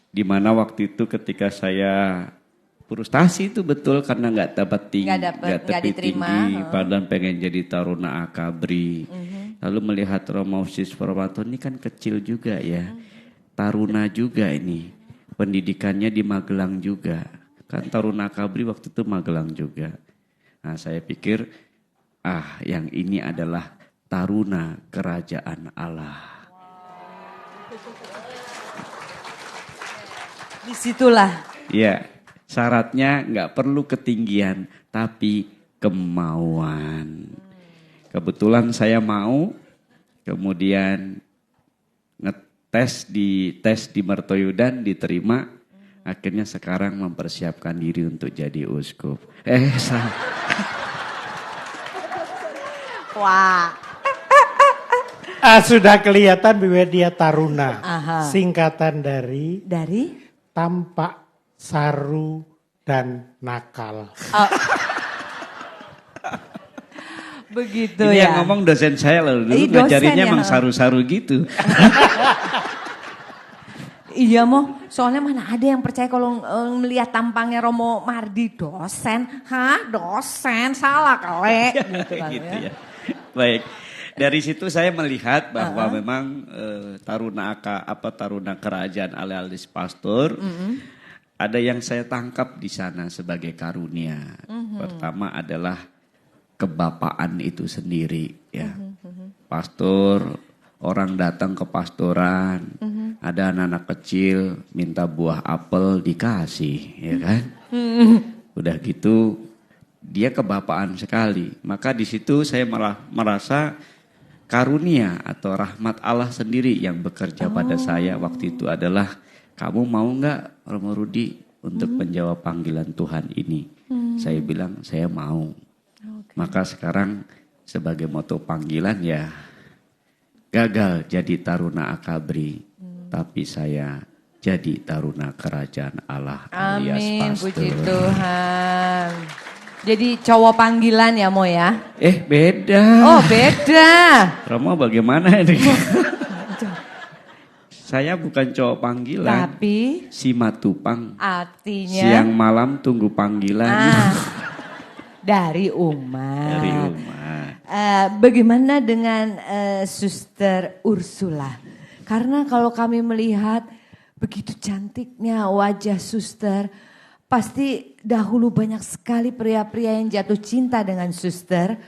[SPEAKER 4] Di mana waktu itu ketika saya frustasi itu betul karena nggak dapat tinggi,
[SPEAKER 1] Nggak diterima.
[SPEAKER 4] tinggi, padahal pengen jadi taruna akabri. Lalu melihat Romo Siswa Pranoto ini kan kecil juga ya, taruna juga ini, pendidikannya di Magelang juga. Kan taruna akabri waktu itu Magelang juga. Nah saya pikir, yang ini adalah taruna kerajaan Allah.
[SPEAKER 1] Disitulah.
[SPEAKER 4] Ya, syaratnya nggak perlu ketinggian, tapi kemauan. Kebetulan saya mau, kemudian tes di Mertoyudan diterima. Akhirnya sekarang mempersiapkan diri untuk jadi uskup.
[SPEAKER 1] Wah.
[SPEAKER 2] Sudah kelihatan bahwa dia taruna.
[SPEAKER 1] Aha.
[SPEAKER 2] Singkatan dari
[SPEAKER 1] Dari?
[SPEAKER 2] tampak, saru, dan nakal.
[SPEAKER 1] Begitu
[SPEAKER 4] Ini
[SPEAKER 1] ya.
[SPEAKER 4] yang ngomong dosen saya loh, dulu
[SPEAKER 1] Dosen
[SPEAKER 4] ngajarinnya
[SPEAKER 1] ya,
[SPEAKER 4] emang saru-saru gitu.
[SPEAKER 1] Iya Mo, soalnya mana ada yang percaya kalau melihat tampangnya Romo Mardi dosen. Hah dosen, salah kali. Gitu kan
[SPEAKER 4] Gitu
[SPEAKER 1] ya.
[SPEAKER 4] ya. Baik, dari situ saya melihat bahwa memang taruna kerajaan alias pastor, ada yang saya tangkap di sana sebagai karunia. Pertama adalah kebapaan itu sendiri ya. Pastor, orang datang ke pastoran, ada anak-anak kecil minta buah apel dikasih, ya kan? Udah gitu dia kebapaan sekali. Maka di situ saya malah merasa karunia atau rahmat Allah sendiri yang bekerja pada saya waktu itu adalah, kamu mau nggak Romo Rudi untuk menjawab panggilan Tuhan ini? Saya bilang saya mau. Maka sekarang sebagai moto panggilan ya, gagal jadi taruna akabri, tapi saya jadi taruna kerajaan Allah alias
[SPEAKER 1] Amin,
[SPEAKER 4] pastor.
[SPEAKER 1] puji Tuhan. Jadi cowok panggilan ya Mo ya?
[SPEAKER 4] Beda.
[SPEAKER 1] Oh beda.
[SPEAKER 4] Romo bagaimana ini? Saya bukan cowok panggilan.
[SPEAKER 1] Tapi
[SPEAKER 4] Simatupang.
[SPEAKER 1] artinya
[SPEAKER 4] Siang malam tunggu panggilan.
[SPEAKER 1] dari umat.
[SPEAKER 4] Dari umat.
[SPEAKER 1] Bagaimana dengan Suster Ursula? Karena kalau kami melihat begitu cantiknya wajah Suster, pasti dahulu banyak sekali pria-pria yang jatuh cinta dengan Suster.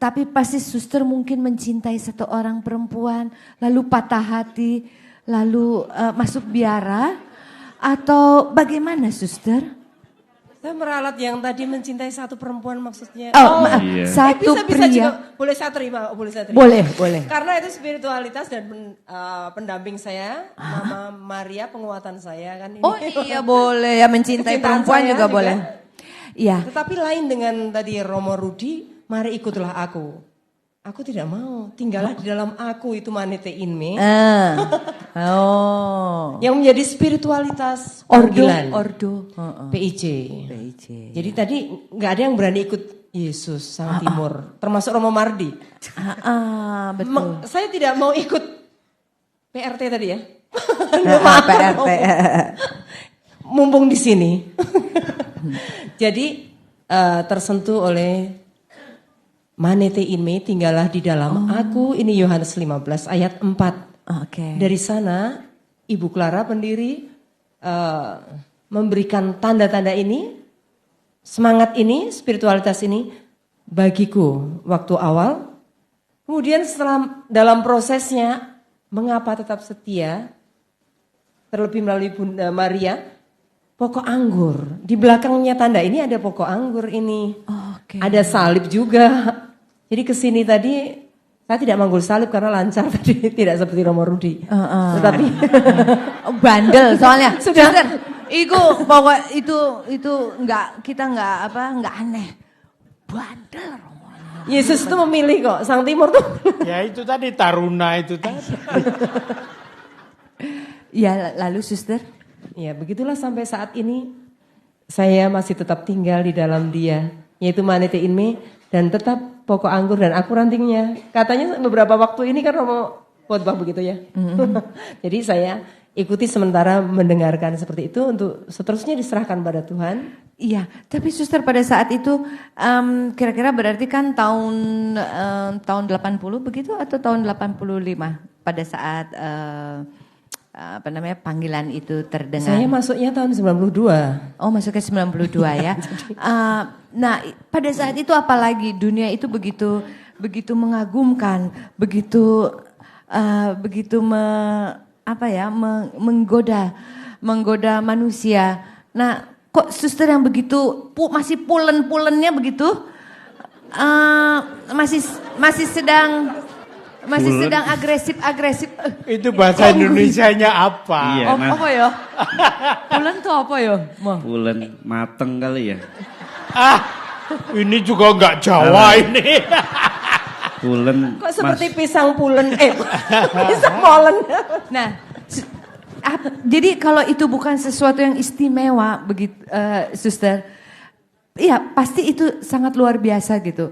[SPEAKER 1] Tapi pasti Suster mungkin mencintai satu orang perempuan, lalu patah hati, lalu masuk biara, atau bagaimana Suster?
[SPEAKER 3] Saya meralat yang tadi mencintai satu perempuan maksudnya.
[SPEAKER 1] Oh, maaf,
[SPEAKER 4] iya.
[SPEAKER 1] satu
[SPEAKER 3] bisa
[SPEAKER 1] pria.
[SPEAKER 3] juga. Boleh saya terima, boleh saya terima.
[SPEAKER 1] Boleh.
[SPEAKER 3] Karena itu spiritualitas dan pendamping saya, nama Maria penguatan saya kan ini.
[SPEAKER 1] Oh iya boleh ya, mencintai
[SPEAKER 3] Kecintaan
[SPEAKER 1] perempuan
[SPEAKER 3] saya
[SPEAKER 1] juga
[SPEAKER 3] juga.
[SPEAKER 1] boleh. Iya.
[SPEAKER 3] Tetapi lain dengan tadi Romo Rudi, mari ikutlah aku. Aku tidak mau, tinggallah di dalam aku itu manete inme.
[SPEAKER 1] Oh.
[SPEAKER 3] Yang menjadi spiritualitas
[SPEAKER 1] Ordo.
[SPEAKER 3] panggilan. PIC. Jadi tadi nggak ada yang berani ikut Yesus Sang Timur, termasuk Romo Mardi.
[SPEAKER 1] Betul.
[SPEAKER 3] Saya tidak mau ikut PRT tadi ya.
[SPEAKER 1] PRT.
[SPEAKER 3] Mumpung di sini. Jadi tersentuh oleh manete inme tinggallah di dalam aku, ini Yohanes 15 ayat 4.
[SPEAKER 1] Oke.
[SPEAKER 3] Dari sana Ibu Clara pendiri memberikan tanda-tanda ini, semangat ini, spiritualitas ini bagiku waktu awal. Kemudian setelah dalam prosesnya mengapa tetap setia, terlebih melalui Bunda Maria, pokok anggur. Di belakangnya tanda ini ada pokok anggur ini.
[SPEAKER 1] Oke.
[SPEAKER 3] Ada salib juga. Jadi kesini tadi saya tidak manggul salib karena lancar tadi, tidak seperti Romo Rudi. Tetapi
[SPEAKER 1] bandel soalnya.
[SPEAKER 3] Sudah.
[SPEAKER 1] Suster, Iku pokok itu kita nggak aneh. Bandel Romo.
[SPEAKER 3] Yesus itu memilih kok, Sang Timur tuh.
[SPEAKER 2] Ya itu tadi taruna itu tadi.
[SPEAKER 1] Ya lalu Suster.
[SPEAKER 3] Ya begitulah sampai saat ini saya masih tetap tinggal di dalam Dia, yaitu manete inme dan tetap pokok anggur dan aku rantingnya. Katanya beberapa waktu ini kan Romo khotbah begitu ya. Jadi saya ikuti sementara mendengarkan seperti itu untuk seterusnya diserahkan pada Tuhan.
[SPEAKER 1] Iya, tapi Suster pada saat itu kira-kira berarti kan tahun 80 begitu atau tahun 85 pada saat panggilan itu terdengar.
[SPEAKER 3] Saya masuknya tahun 92.
[SPEAKER 1] Oh, masuknya 92 ya. Nah, pada saat itu apalagi dunia itu begitu mengagumkan, begitu menggoda manusia. Nah, kok Suster yang begitu masih pulen-pulennya begitu? Masih sedang agresif.
[SPEAKER 2] Itu bahasa Indonesianya apa?
[SPEAKER 4] Iya,
[SPEAKER 1] Apa ya? Pulen tuh apa ya?
[SPEAKER 4] Pulen mateng kali ya.
[SPEAKER 2] Ini juga nggak Jawa ini.
[SPEAKER 4] Pulen.
[SPEAKER 3] Kok seperti pisang pulen? Pisang molen.
[SPEAKER 1] Nah, jadi kalau itu bukan sesuatu yang istimewa begitu, Suster, iya pasti itu sangat luar biasa gitu.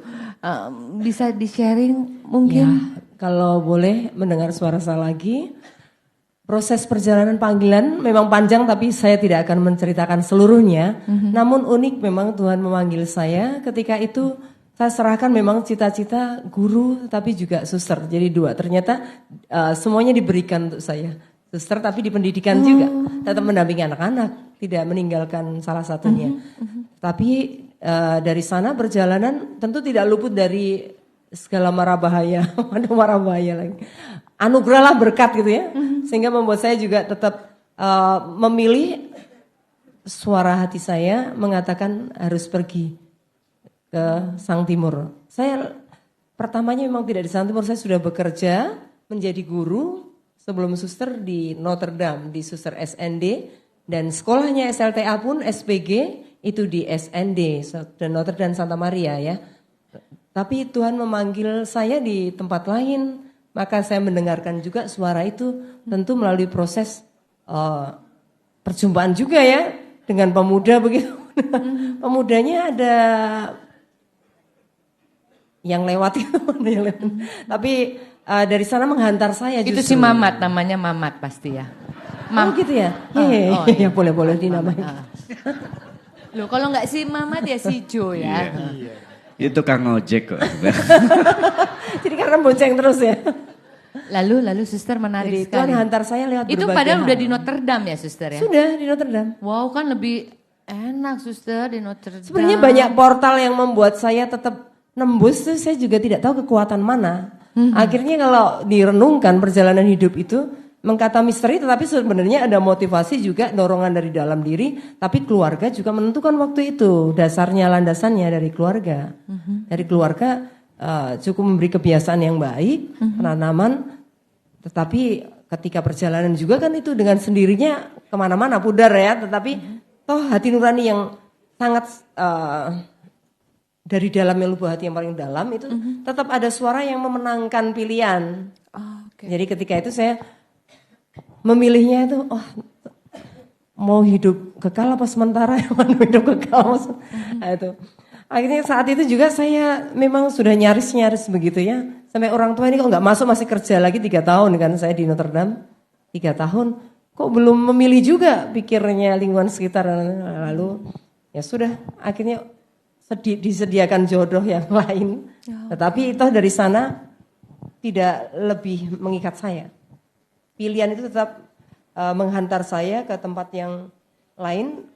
[SPEAKER 1] Bisa di-sharing mungkin?
[SPEAKER 3] Ya, kalau boleh mendengar suara saya lagi. Proses perjalanan panggilan memang panjang tapi saya tidak akan menceritakan seluruhnya. Namun unik memang Tuhan memanggil saya ketika itu saya serahkan memang cita-cita guru tapi juga suster. Jadi dua, ternyata semuanya diberikan untuk saya. Suster tapi di pendidikan juga. Tetap mendampingi anak-anak, tidak meninggalkan salah satunya. Tapi dari sana perjalanan tentu tidak luput dari segala mara bahaya. Ada mara bahaya lagi. Anugerah lah berkat gitu ya. Sehingga membuat saya juga tetap memilih suara hati saya mengatakan harus pergi ke Sang Timur. Saya pertamanya memang tidak di Sang Timur, saya sudah bekerja menjadi guru sebelum suster di Notre Dame, di suster SND. Dan sekolahnya SLTA pun SPG itu di SND, dan Notre Dame Santa Maria ya. Tapi Tuhan memanggil saya di tempat lain maka saya mendengarkan juga suara itu tentu melalui proses perjumpaan juga ya dengan pemuda begitu. Pemudanya ada yang lewat itu, tapi dari sana menghantar saya justru.
[SPEAKER 1] Itu si Mamat, namanya Mamat pasti ya.
[SPEAKER 3] Oh gitu ya? Ya boleh dinamain.
[SPEAKER 1] Loh kalau nggak si Mamat ya si Jo ya.
[SPEAKER 4] Iya. Itu Kang ojek kok.
[SPEAKER 3] Jadi karena bonceng terus ya.
[SPEAKER 1] Lalu suster menarik
[SPEAKER 3] Jadi
[SPEAKER 1] sekali.
[SPEAKER 3] Tuhan hantar saya lewat
[SPEAKER 1] itu
[SPEAKER 3] berbagai
[SPEAKER 1] padahal
[SPEAKER 3] hal.
[SPEAKER 1] udah di Notre Dame ya suster ya?
[SPEAKER 3] Sudah di Notre Dame.
[SPEAKER 1] Wow kan lebih enak suster di Notre Dame.
[SPEAKER 3] Sebenarnya banyak portal yang membuat saya tetap nembus tuh, saya juga tidak tahu kekuatan mana. Akhirnya kalau direnungkan perjalanan hidup itu mengkata misteri, tetapi sebenarnya ada motivasi juga, dorongan dari dalam diri, tapi keluarga juga menentukan waktu itu. Dasarnya, landasannya dari keluarga. Dari keluarga cukup memberi kebiasaan yang baik, penanaman, tetapi ketika perjalanan juga kan itu dengan sendirinya kemana-mana pudar ya, tetapi toh hati nurani yang sangat dari dalamnya lubuk hati yang paling dalam itu tetap ada suara yang memenangkan pilihan. Jadi ketika itu saya memilihnya itu, mau hidup kekal apa sementara, mau hidup kekal. Nah, itu. Akhirnya saat itu juga saya memang sudah nyaris begitu ya. Sampai orang tua ini kok nggak masuk, masih kerja lagi 3 tahun kan saya di Notre Dame. 3 tahun, kok belum memilih juga pikirnya lingkungan sekitar. Lalu ya sudah, akhirnya disediakan jodoh yang lain. Tetapi itu dari sana tidak lebih mengikat saya. Pilihan itu tetap menghantar saya ke tempat yang lain.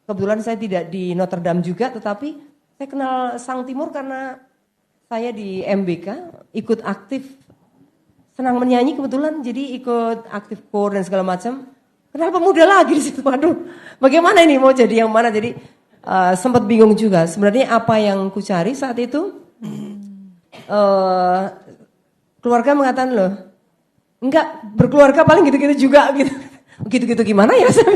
[SPEAKER 3] Kebetulan saya tidak di Notre Dame juga, tetapi saya kenal Sang Timur karena saya di MBK ikut aktif, senang menyanyi kebetulan, jadi ikut aktif core dan segala macam. Kenal pemuda lagi di situ, waduh, bagaimana ini mau jadi yang mana? Jadi sempat bingung juga. Sebenarnya apa yang ku cari saat itu, keluarga mengatakan loh, enggak, berkeluarga paling gitu-gitu juga gitu. Gitu-gitu gimana ya, saya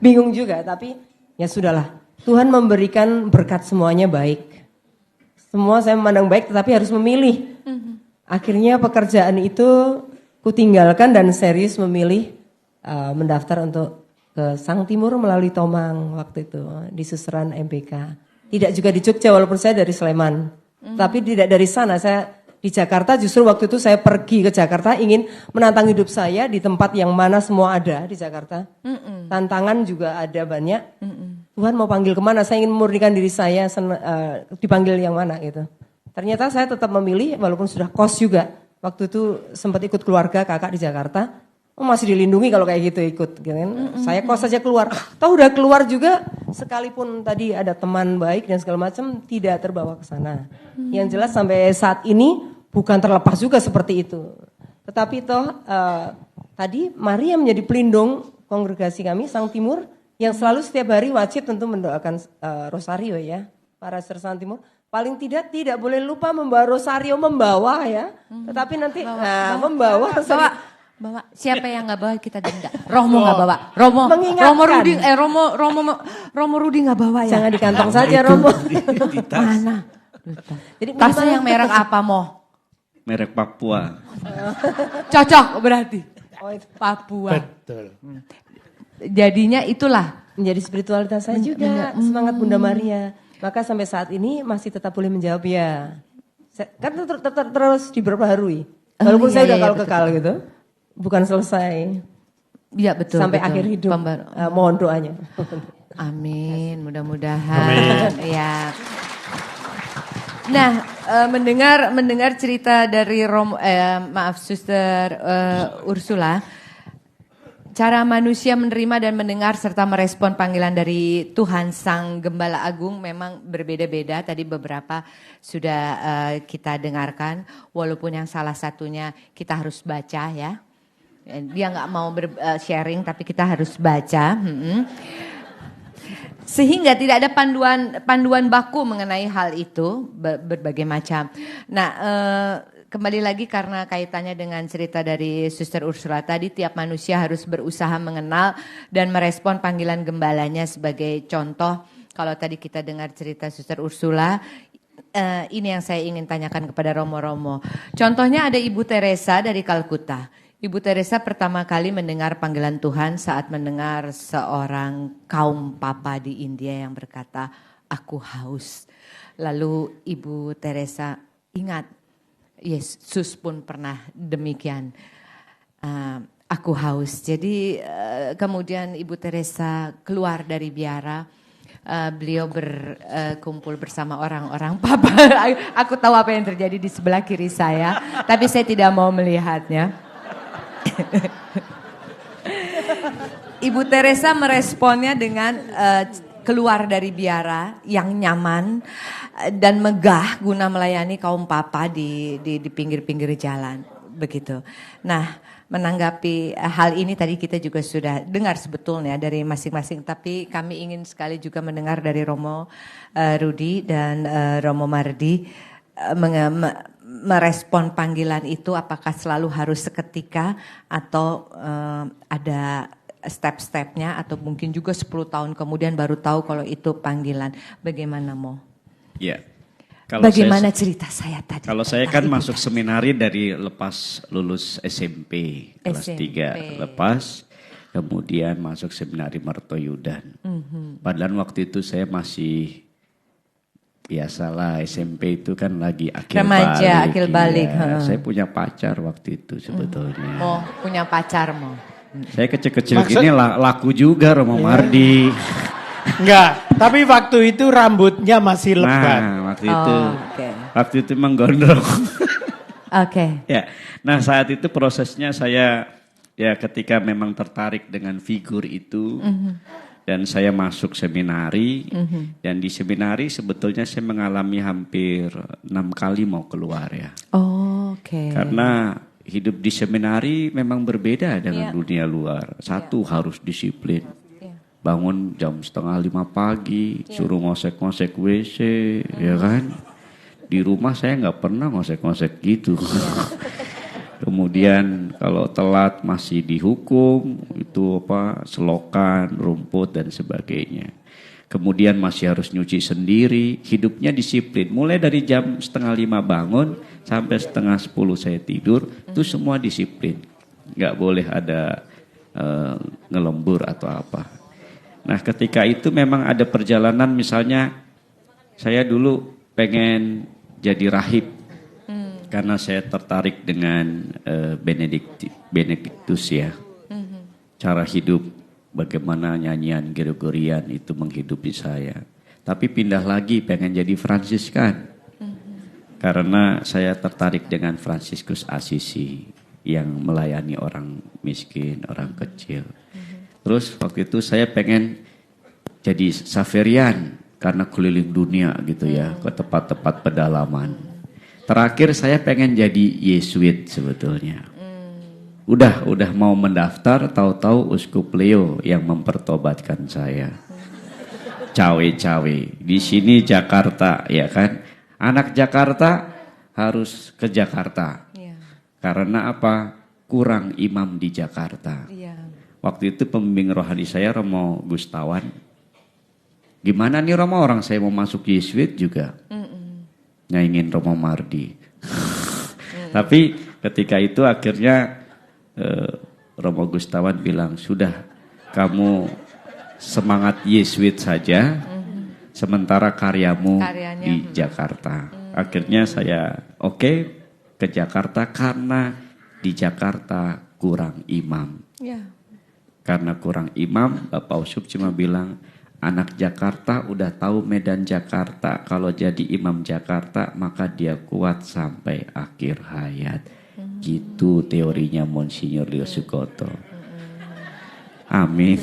[SPEAKER 3] bingung juga. Tapi ya sudahlah, Tuhan memberikan berkat semuanya baik. Semua saya memandang baik, tetapi harus memilih. Akhirnya pekerjaan itu kutinggalkan dan serius memilih mendaftar untuk ke Sang Timur melalui Tomang waktu itu di susuran MBK. Tidak juga di Jogja walaupun saya dari Sleman. Tapi tidak dari sana, saya di Jakarta justru waktu itu saya pergi ke Jakarta ingin menantang hidup saya di tempat yang mana semua ada di Jakarta. Tantangan juga ada banyak. Tuhan mau panggil kemana? Saya ingin memurnikan diri saya dipanggil yang mana gitu. Ternyata saya tetap memilih walaupun sudah kos juga. Waktu itu sempat ikut keluarga kakak di Jakarta. Masih dilindungi kalau kayak gitu ikut. Gitu kan. Saya kos saja keluar. Tahu udah keluar juga sekalipun tadi ada teman baik dan segala macam tidak terbawa ke sana. Yang jelas sampai saat ini bukan terlepas juga seperti itu. Tetapi toh tadi Maria menjadi pelindung kongregasi kami Sang Timur yang selalu setiap hari wajib tentu mendoakan rosario ya. Para Sang Timur paling tidak boleh lupa membawa rosario, membawa ya. Tetapi nanti membawa rosario.
[SPEAKER 1] Bawa siapa yang nggak bawa kita denda. Romo nggak bawa. Romo Rudi nggak bawa ya.
[SPEAKER 3] Jangan di kantong saja Romo.
[SPEAKER 4] Di tas.
[SPEAKER 1] Mana? Jadi tasnya yang merek apa Mo?
[SPEAKER 4] Merek Papua.
[SPEAKER 1] Cocok berarti. Papua.
[SPEAKER 2] Betul.
[SPEAKER 1] Jadinya itulah
[SPEAKER 3] Menjadi spiritualitas saya juga semangat Bunda Maria. Maka sampai saat ini masih tetap boleh menjawab ya. Kan terus diperbaharui. Walaupun saya udah kalau kekal gitu. Bukan selesai.
[SPEAKER 1] Iya betul.
[SPEAKER 3] Sampai akhir hidup. Mohon doanya.
[SPEAKER 1] Amin, mudah-mudahan. Ya. Nah, mendengar cerita dari Suster Ursula, cara manusia menerima dan mendengar serta merespon panggilan dari Tuhan Sang Gembala Agung memang berbeda-beda. Tadi beberapa sudah kita dengarkan, walaupun yang salah satunya kita harus baca ya. Dia nggak mau sharing tapi kita harus baca. Sehingga tidak ada panduan baku mengenai hal itu berbagai macam. Nah, kembali lagi karena kaitannya dengan cerita dari Suster Ursula tadi, tiap manusia harus berusaha mengenal dan merespon panggilan gembalanya sebagai contoh. Kalau tadi kita dengar cerita Suster Ursula, ini yang saya ingin tanyakan kepada Romo-Romo. Contohnya ada Ibu Teresa dari Kalkuta. Ibu Teresa pertama kali mendengar panggilan Tuhan saat mendengar seorang kaum papa di India yang berkata, aku haus. Lalu Ibu Teresa ingat, Yesus pun pernah demikian. Aku haus. Jadi kemudian Ibu Teresa keluar dari biara. Beliau berkumpul bersama orang-orang papa. Aku tahu apa yang terjadi di sebelah kiri saya, tapi saya tidak mau melihatnya. Ibu Teresa meresponnya dengan keluar dari biara yang nyaman dan megah guna melayani kaum papa di pinggir-pinggir jalan, begitu. Nah, menanggapi hal ini tadi kita juga sudah dengar sebetulnya dari masing-masing, tapi kami ingin sekali juga mendengar dari Romo Rudi dan Romo Mardi merespon panggilan itu, apakah selalu harus seketika atau ada step-stepnya atau mungkin juga 10 tahun kemudian baru tahu kalau itu panggilan. Bagaimana Mo?
[SPEAKER 4] Ya.
[SPEAKER 1] Bagaimana cerita saya tadi?
[SPEAKER 4] Kalau saya kan masuk seminari dari lepas lulus SMP kelas 3 lepas, kemudian masuk seminari Martoyudan. Padahal waktu itu saya masih biasalah, SMP itu kan lagi
[SPEAKER 1] remaja, akhir balik.
[SPEAKER 4] Ya. Saya punya pacar waktu itu sebetulnya.
[SPEAKER 1] Mo punya pacar Mo.
[SPEAKER 4] Saya kecil-kecil gini laku juga Romo Mardi.
[SPEAKER 2] Enggak, tapi waktu itu rambutnya masih lebat.
[SPEAKER 4] Nah, waktu itu emang gondrong.
[SPEAKER 1] Oke.
[SPEAKER 4] Ya, nah saat itu prosesnya saya ya ketika memang tertarik dengan figur itu dan saya masuk seminari dan di seminari sebetulnya saya mengalami hampir 6 kali mau keluar ya.
[SPEAKER 1] Oke.
[SPEAKER 4] Karena hidup di seminari memang berbeda dengan dunia luar. Satu harus disiplin. Bangun jam 4:30 pagi, suruh ngosek-ngosek WC, ya kan? Di rumah saya nggak pernah ngosek-ngosek gitu. Kemudian kalau telat masih dihukum, itu selokan, rumput dan sebagainya. Kemudian masih harus nyuci sendiri, hidupnya disiplin. Mulai dari jam 4:30 bangun sampai 9:30 saya tidur, itu semua disiplin. Nggak boleh ada ngelembur atau apa. Nah ketika itu memang ada perjalanan, misalnya saya dulu pengen jadi rahib karena saya tertarik dengan Benedictus ya. Cara hidup, bagaimana nyanyian Gregorian itu menghidupi saya. Tapi pindah lagi pengen jadi Fransiskan karena saya tertarik dengan Fransiskus Assisi yang melayani orang miskin, orang kecil. Terus waktu itu saya pengen jadi Xaverian karena keliling dunia gitu ya, ke tempat-tempat pedalaman. Terakhir saya pengen jadi Yesuit sebetulnya. Udah mau mendaftar, tahu-tahu Uskup Leo yang mempertobatkan saya. Cawe-cawe di sini Jakarta ya kan. Anak Jakarta harus ke Jakarta. Karena apa? Kurang imam di Jakarta. Waktu itu pembimbing rohani saya Romo Gustawan. Gimana nih Romo, orang saya mau masuk Yesuit juga. Nyaingin Romo Mardi. Tapi ketika itu akhirnya Romo Gustawan bilang, sudah kamu semangat Yesuit saja. Sementara karyamu di Jakarta. Akhirnya saya ke Jakarta karena di Jakarta kurang imam. Karena kurang imam, Bapak Uskup cuma bilang, anak Jakarta udah tahu medan Jakarta. Kalau jadi imam Jakarta, maka dia kuat sampai akhir hayat. Gitu teorinya Monsinyur Leo Sukoto. Amin.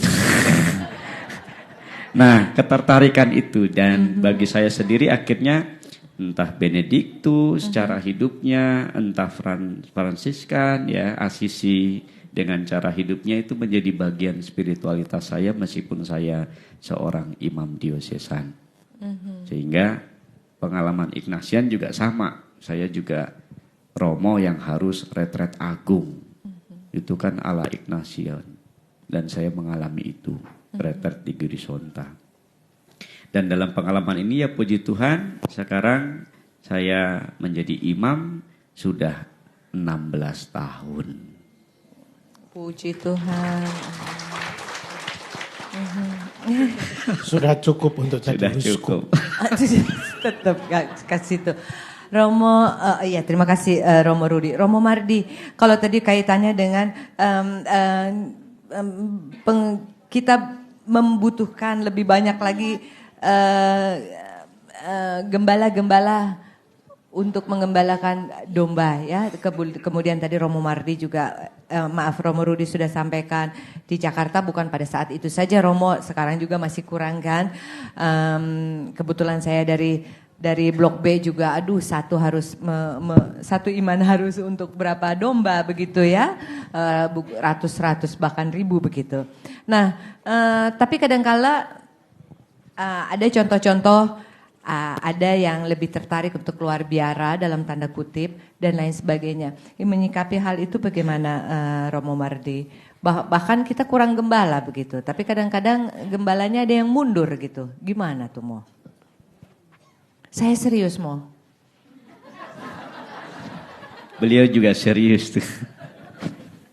[SPEAKER 4] Nah, ketertarikan itu dan bagi saya sendiri akhirnya entah Benedictus cara hidupnya, entah Fransiskan ya, Assisi dengan cara hidupnya itu menjadi bagian spiritualitas saya meskipun saya seorang imam diosesan. Sehingga pengalaman Ignatian juga sama. Saya juga Romo yang harus retret agung. Itu kan ala Ignatian. Dan saya mengalami itu, retret di Girisonta. Dan dalam pengalaman ini ya puji Tuhan, sekarang saya menjadi imam sudah 16 tahun.
[SPEAKER 1] Puji Tuhan.
[SPEAKER 2] Sudah cukup untuk jadi uskup.
[SPEAKER 1] Tetap kasih itu. Romo, iya terima kasih Romo Rudi. Romo Mardi, kalau tadi kaitannya dengan kita membutuhkan lebih banyak lagi gembala-gembala untuk mengembalakan domba ya. Kemudian tadi Romo Mardi juga Romo Rudi sudah sampaikan di Jakarta bukan pada saat itu saja Romo, sekarang juga masih kurang kan. Kebetulan saya dari Blok B juga satu iman harus untuk berapa domba begitu ya. Ratus bahkan ribu begitu. Nah, tapi kadangkala ada contoh-contoh, ada yang lebih tertarik untuk keluar biara dalam tanda kutip dan lain sebagainya. Menyikapi hal itu bagaimana Romo Mardi? Bahkan kita kurang gembala begitu, tapi kadang-kadang gembalanya ada yang mundur gitu. Gimana tuh Mo? Saya serius Mo.
[SPEAKER 4] Beliau juga serius tuh.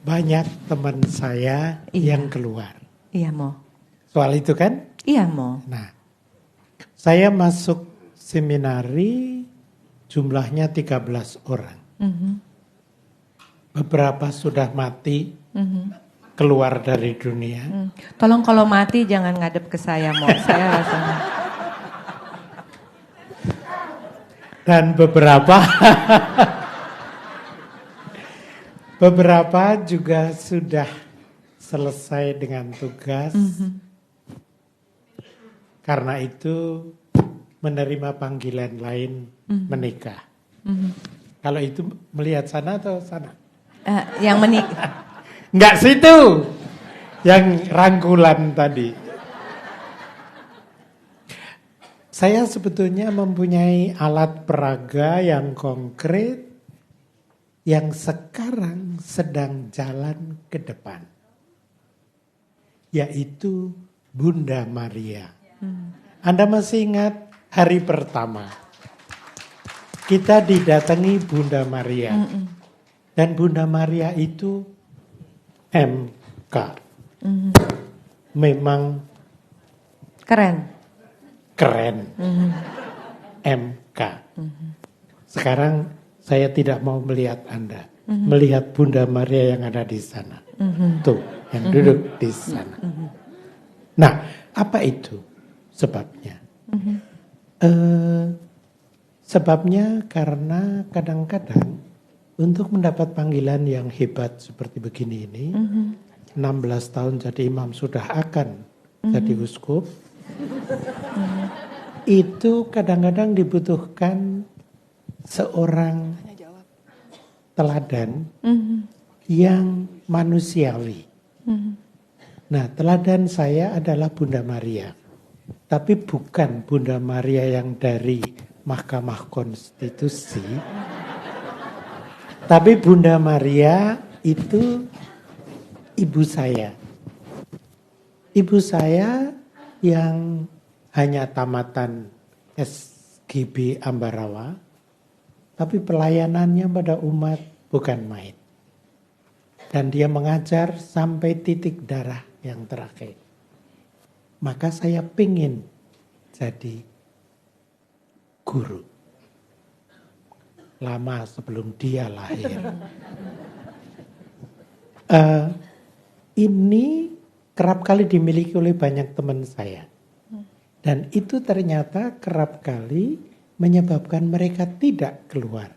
[SPEAKER 2] Banyak teman saya yang keluar.
[SPEAKER 1] Iya Mo.
[SPEAKER 2] Soal itu kan?
[SPEAKER 1] Iya Mo.
[SPEAKER 2] Nah, saya masuk seminari jumlahnya 13 orang. Beberapa sudah mati, keluar dari dunia.
[SPEAKER 1] Tolong kalau mati jangan ngadep ke saya Mo. Saya rasanya.
[SPEAKER 2] Dan beberapa juga sudah selesai dengan tugas. Karena itu menerima panggilan lain menikah. Kalau itu melihat sana atau sana?
[SPEAKER 1] Yang menikah.
[SPEAKER 2] Enggak situ. Yang rangkulan tadi. Saya sebetulnya mempunyai alat peraga yang konkret yang sekarang sedang jalan ke depan. Yaitu Bunda Maria. Anda masih ingat hari pertama kita didatangi Bunda Maria. Dan Bunda Maria itu MK. Memang
[SPEAKER 1] Keren.
[SPEAKER 2] MK. Sekarang saya tidak mau melihat Anda. Melihat Bunda Maria yang ada di sana. Tuh, yang duduk di sana. Nah, apa itu sebabnya? Sebabnya karena kadang-kadang untuk mendapat panggilan yang hebat seperti begini ini, 16 tahun jadi imam sudah akan jadi uskup, itu kadang-kadang dibutuhkan seorang teladan yang manusiawi. Nah, teladan saya adalah Bunda Maria. Tapi bukan Bunda Maria yang dari Mahkamah Konstitusi. Tapi Bunda Maria itu ibu saya. Ibu saya yang hanya tamatan SGB Ambarawa, tapi pelayanannya pada umat bukan main. Dan dia mengajar sampai titik darah yang terakhir. Maka saya pengen jadi guru. Lama sebelum dia lahir. Ini kerap kali dimiliki oleh banyak teman saya. Dan itu ternyata kerap kali menyebabkan mereka tidak keluar.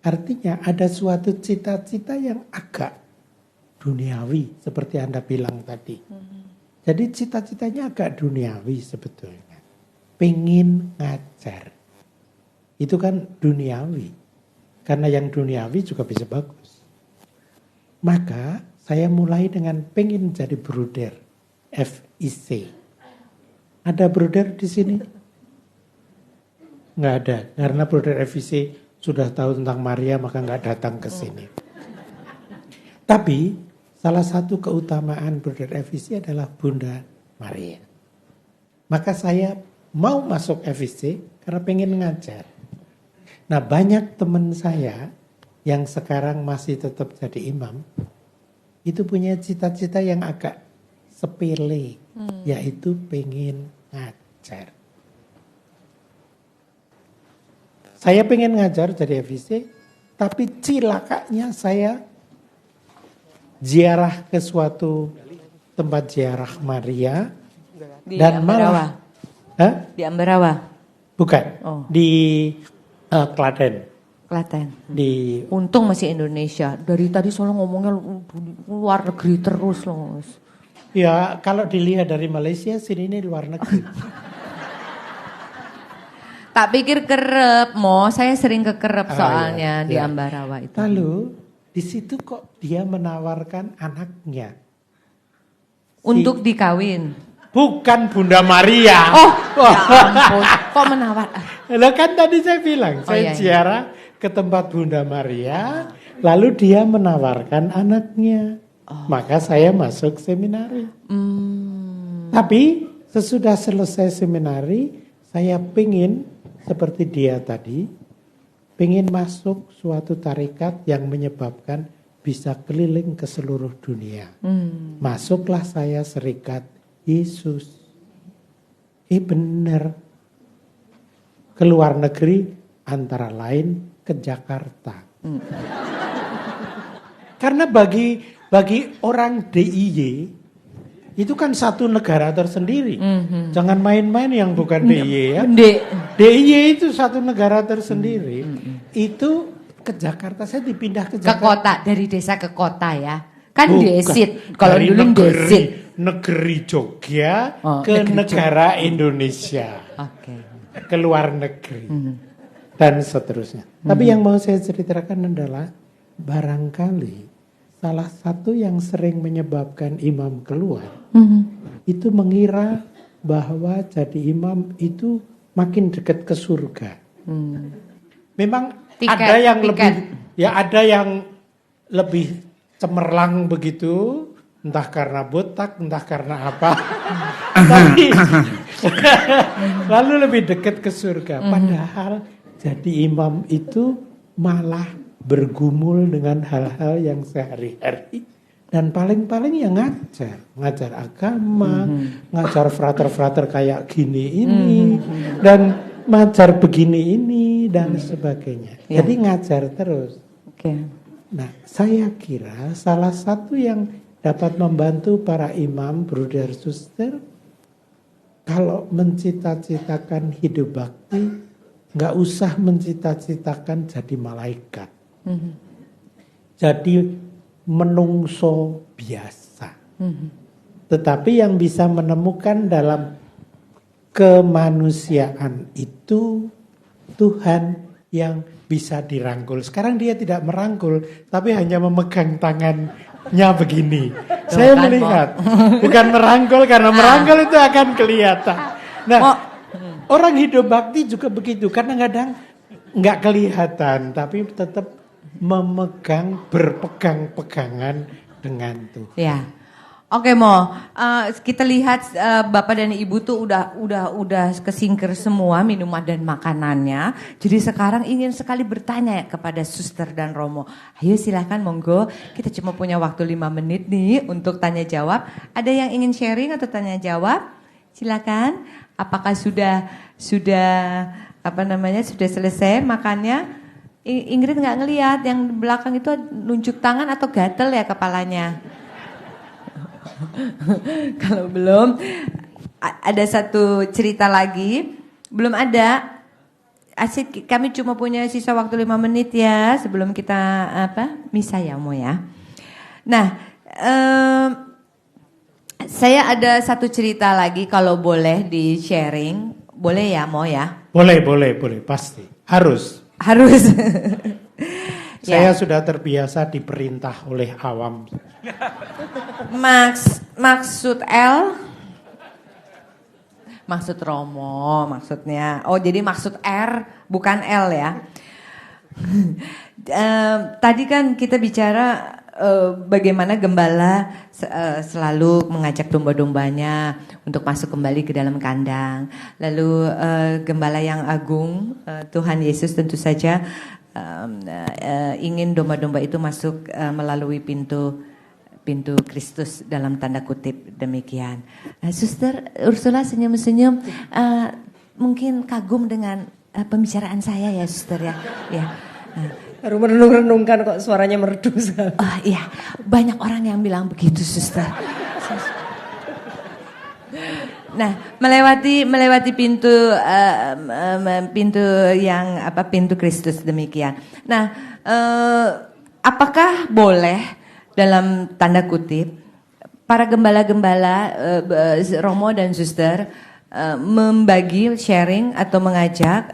[SPEAKER 2] Artinya ada suatu cita-cita yang agak duniawi seperti Anda bilang tadi. Jadi cita-citanya agak duniawi sebetulnya. Pengen ngajar. Itu kan duniawi. Karena yang duniawi juga bisa bagus. Maka saya mulai dengan pengen jadi bruder FIC. Ada bruder di sini? Nggak ada. Karena bruder FIC sudah tahu tentang Maria maka nggak datang ke sini. Tapi salah satu keutamaan bruder FIC adalah Bunda Maria. Maka saya mau masuk FIC karena pengen ngajar. Nah banyak teman saya yang sekarang masih tetap jadi imam, itu punya cita-cita yang agak sepele, yaitu pengen ngajar. Saya pengen ngajar jadi FIC, tapi cilakanya saya ziarah ke suatu tempat ziarah Maria
[SPEAKER 1] Di
[SPEAKER 2] dan
[SPEAKER 1] Ambarawa.
[SPEAKER 2] malah
[SPEAKER 1] Di Ambarawa.
[SPEAKER 2] bukan
[SPEAKER 1] Oh.
[SPEAKER 2] di Klaten.
[SPEAKER 1] Klaten.
[SPEAKER 2] Di
[SPEAKER 1] Untung masih Indonesia. Dari tadi soalnya ngomongnya luar negeri terus loh.
[SPEAKER 2] ya kalau dilihat dari Malaysia sini ini luar negeri.
[SPEAKER 1] Tak pikir kerep, saya sering ke kerep soalnya
[SPEAKER 2] iya,
[SPEAKER 1] di
[SPEAKER 2] iya.
[SPEAKER 1] Ambarawa itu.
[SPEAKER 2] Lalu di situ kok dia menawarkan anaknya
[SPEAKER 1] Untuk dikawin.
[SPEAKER 2] bukan Bunda Maria.
[SPEAKER 1] Oh, ya ampun. Kok menawar?
[SPEAKER 2] Lah kan tadi saya bilang saya
[SPEAKER 1] iya.
[SPEAKER 2] ziarah ke tempat Bunda Maria, lalu dia menawarkan anaknya. Maka saya masuk seminari. Tapi sesudah selesai seminari, saya pengen seperti dia tadi, pengen masuk suatu tarekat yang menyebabkan bisa keliling ke seluruh dunia. Masuklah saya serikat Yesus. Benar. Ke luar negeri antara lain ke Jakarta. Karena bagi orang DIY itu kan satu negara tersendiri. Jangan main-main yang bukan DIY ya. DIY itu satu negara tersendiri. Itu ke Jakarta, saya dipindah ke
[SPEAKER 1] Ke
[SPEAKER 2] Jakarta.
[SPEAKER 1] kota, dari desa ke kota ya. Kan
[SPEAKER 2] Bukan.
[SPEAKER 1] desit. Kalau
[SPEAKER 2] Dari
[SPEAKER 1] dulu desit.
[SPEAKER 2] negeri Jogja
[SPEAKER 1] Oh,
[SPEAKER 2] ke
[SPEAKER 1] negeri
[SPEAKER 2] negara Indonesia.
[SPEAKER 1] Oke.
[SPEAKER 2] Ke luar negeri. Dan seterusnya. Tapi yang mau saya ceritakan adalah barangkali salah satu yang sering menyebabkan imam keluar itu mengira bahwa jadi imam itu makin dekat ke surga. Memang ada yang lebih cemerlang begitu, entah karena botak, entah karena apa. Tapi lalu lebih dekat ke surga. Padahal jadi imam itu malah bergumul dengan hal-hal yang sehari-hari. Dan paling-paling ya ngajar agama, ngajar frater-frater kayak gini ini, dan ngajar begini ini, dan sebagainya.
[SPEAKER 1] Ya.
[SPEAKER 2] Jadi ngajar terus.
[SPEAKER 1] Oke.
[SPEAKER 2] Nah, saya kira salah satu yang dapat membantu para imam, brother, suster, kalau mencita-citakan hidup bakti, nggak usah mencita-citakan jadi malaikat. Jadi menungso biasa. Tetapi yang bisa menemukan dalam kemanusiaan itu Tuhan yang bisa dirangkul. Sekarang dia tidak merangkul, tapi hanya memegang tangannya begini. Saya melihat, bukan merangkul, karena merangkul itu akan kelihatan. Nah, orang hidup bakti juga begitu. Kadang-kadang nggak kelihatan, tapi tetap memegang, berpegang-pegangan dengan Tuhan.
[SPEAKER 1] Ya. Oke, kita lihat Bapak dan Ibu tuh udah kesingkir semua minuman dan makanannya. Jadi sekarang ingin sekali bertanya kepada Suster dan Romo. Ayo silakan monggo. Kita cuma punya waktu 5 menit nih untuk tanya jawab. Ada yang ingin sharing atau tanya jawab? Silakan. Apakah sudah selesai makannya? Ingrid nggak ngelihat, yang di belakang itu nunjuk tangan atau gatel ya kepalanya. Kalau belum, ada satu cerita lagi. Belum ada. Asik, kami cuma punya sisa waktu 5 menit ya sebelum kita misa ya Mo ya. Nah, saya ada satu cerita lagi kalau boleh di sharing. Boleh ya Mo ya?
[SPEAKER 2] Boleh, pasti. Harus. Saya sudah terbiasa diperintah oleh awam.
[SPEAKER 1] Maksud Romo maksudnya. Oh, jadi maksud R bukan L ya. Tadi kan kita bicara bagaimana gembala selalu mengajak domba-dombanya untuk masuk kembali ke dalam kandang. Lalu gembala yang agung, Tuhan Yesus tentu saja ingin domba-domba itu masuk melalui pintu Kristus dalam tanda kutip demikian. Suster Ursula senyum-senyum, mungkin kagum dengan pembicaraan saya ya Suster ya. Ya.
[SPEAKER 3] Baru merenung-renungkan kok suaranya merdu.
[SPEAKER 1] Oh iya, banyak orang yang bilang begitu Suster. Nah, melewati pintu Kristus demikian. Nah, apakah boleh dalam tanda kutip para gembala-gembala Romo dan Suster membagi sharing atau mengajak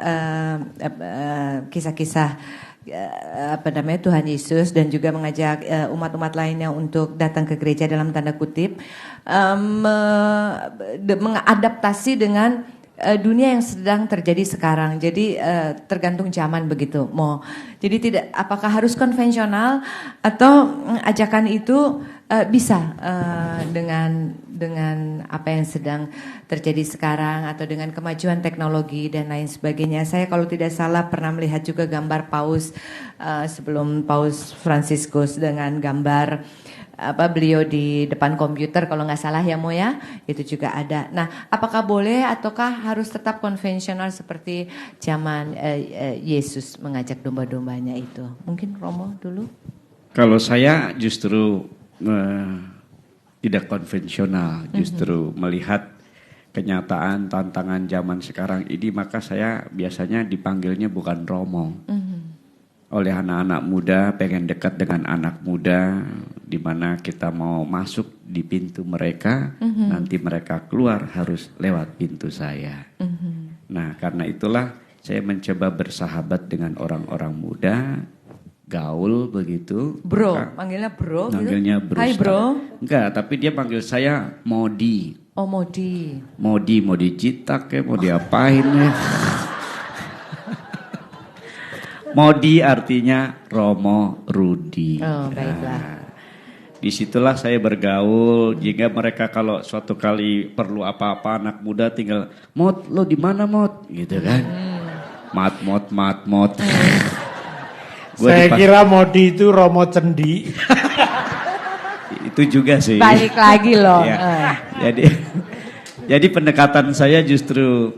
[SPEAKER 1] kisah-kisah Tuhan Yesus dan juga mengajak umat-umat lainnya untuk datang ke gereja dalam tanda kutip mengadaptasi dengan dunia yang sedang terjadi sekarang. Jadi tergantung zaman begitu. Jadi tidak apakah harus konvensional atau ajakan itu bisa dengan apa yang sedang terjadi sekarang atau dengan kemajuan teknologi dan lain sebagainya. Saya kalau tidak salah pernah melihat juga gambar Paus sebelum Paus Fransiskus dengan gambar beliau di depan komputer kalau nggak salah ya Mo ya, itu juga ada. Nah, apakah boleh ataukah harus tetap konvensional seperti zaman Yesus mengajak domba-dombanya itu? Mungkin Romo dulu.
[SPEAKER 4] Kalau saya justru tidak konvensional, justru melihat kenyataan tantangan zaman sekarang ini, maka saya biasanya dipanggilnya bukan Romo. Oleh anak-anak muda, pengen dekat dengan anak muda, di mana kita mau masuk di pintu mereka, nanti mereka keluar harus lewat pintu saya. Nah, karena itulah saya mencoba bersahabat dengan orang-orang muda, gaul begitu.
[SPEAKER 1] Bro, manggilnya bro?
[SPEAKER 4] Manggilnya
[SPEAKER 1] gitu?
[SPEAKER 4] bro.
[SPEAKER 1] Hai bro.
[SPEAKER 4] Enggak, tapi dia panggil saya Modi.
[SPEAKER 1] Oh Modi.
[SPEAKER 4] Modi, mau dijitak ya, mau diapain ya. Modi artinya Romo Rudi.
[SPEAKER 1] Oh, baiklah.
[SPEAKER 4] Nah, disitulah saya bergaul, jika mereka kalau suatu kali perlu apa-apa anak muda tinggal, Mot, lo di mana Mot? Gitu kan. Mot.
[SPEAKER 2] Saya kira Modi itu Romo Cendi.
[SPEAKER 4] Itu juga sih.
[SPEAKER 1] Balik lagi loh.
[SPEAKER 4] Ya. Jadi pendekatan saya justru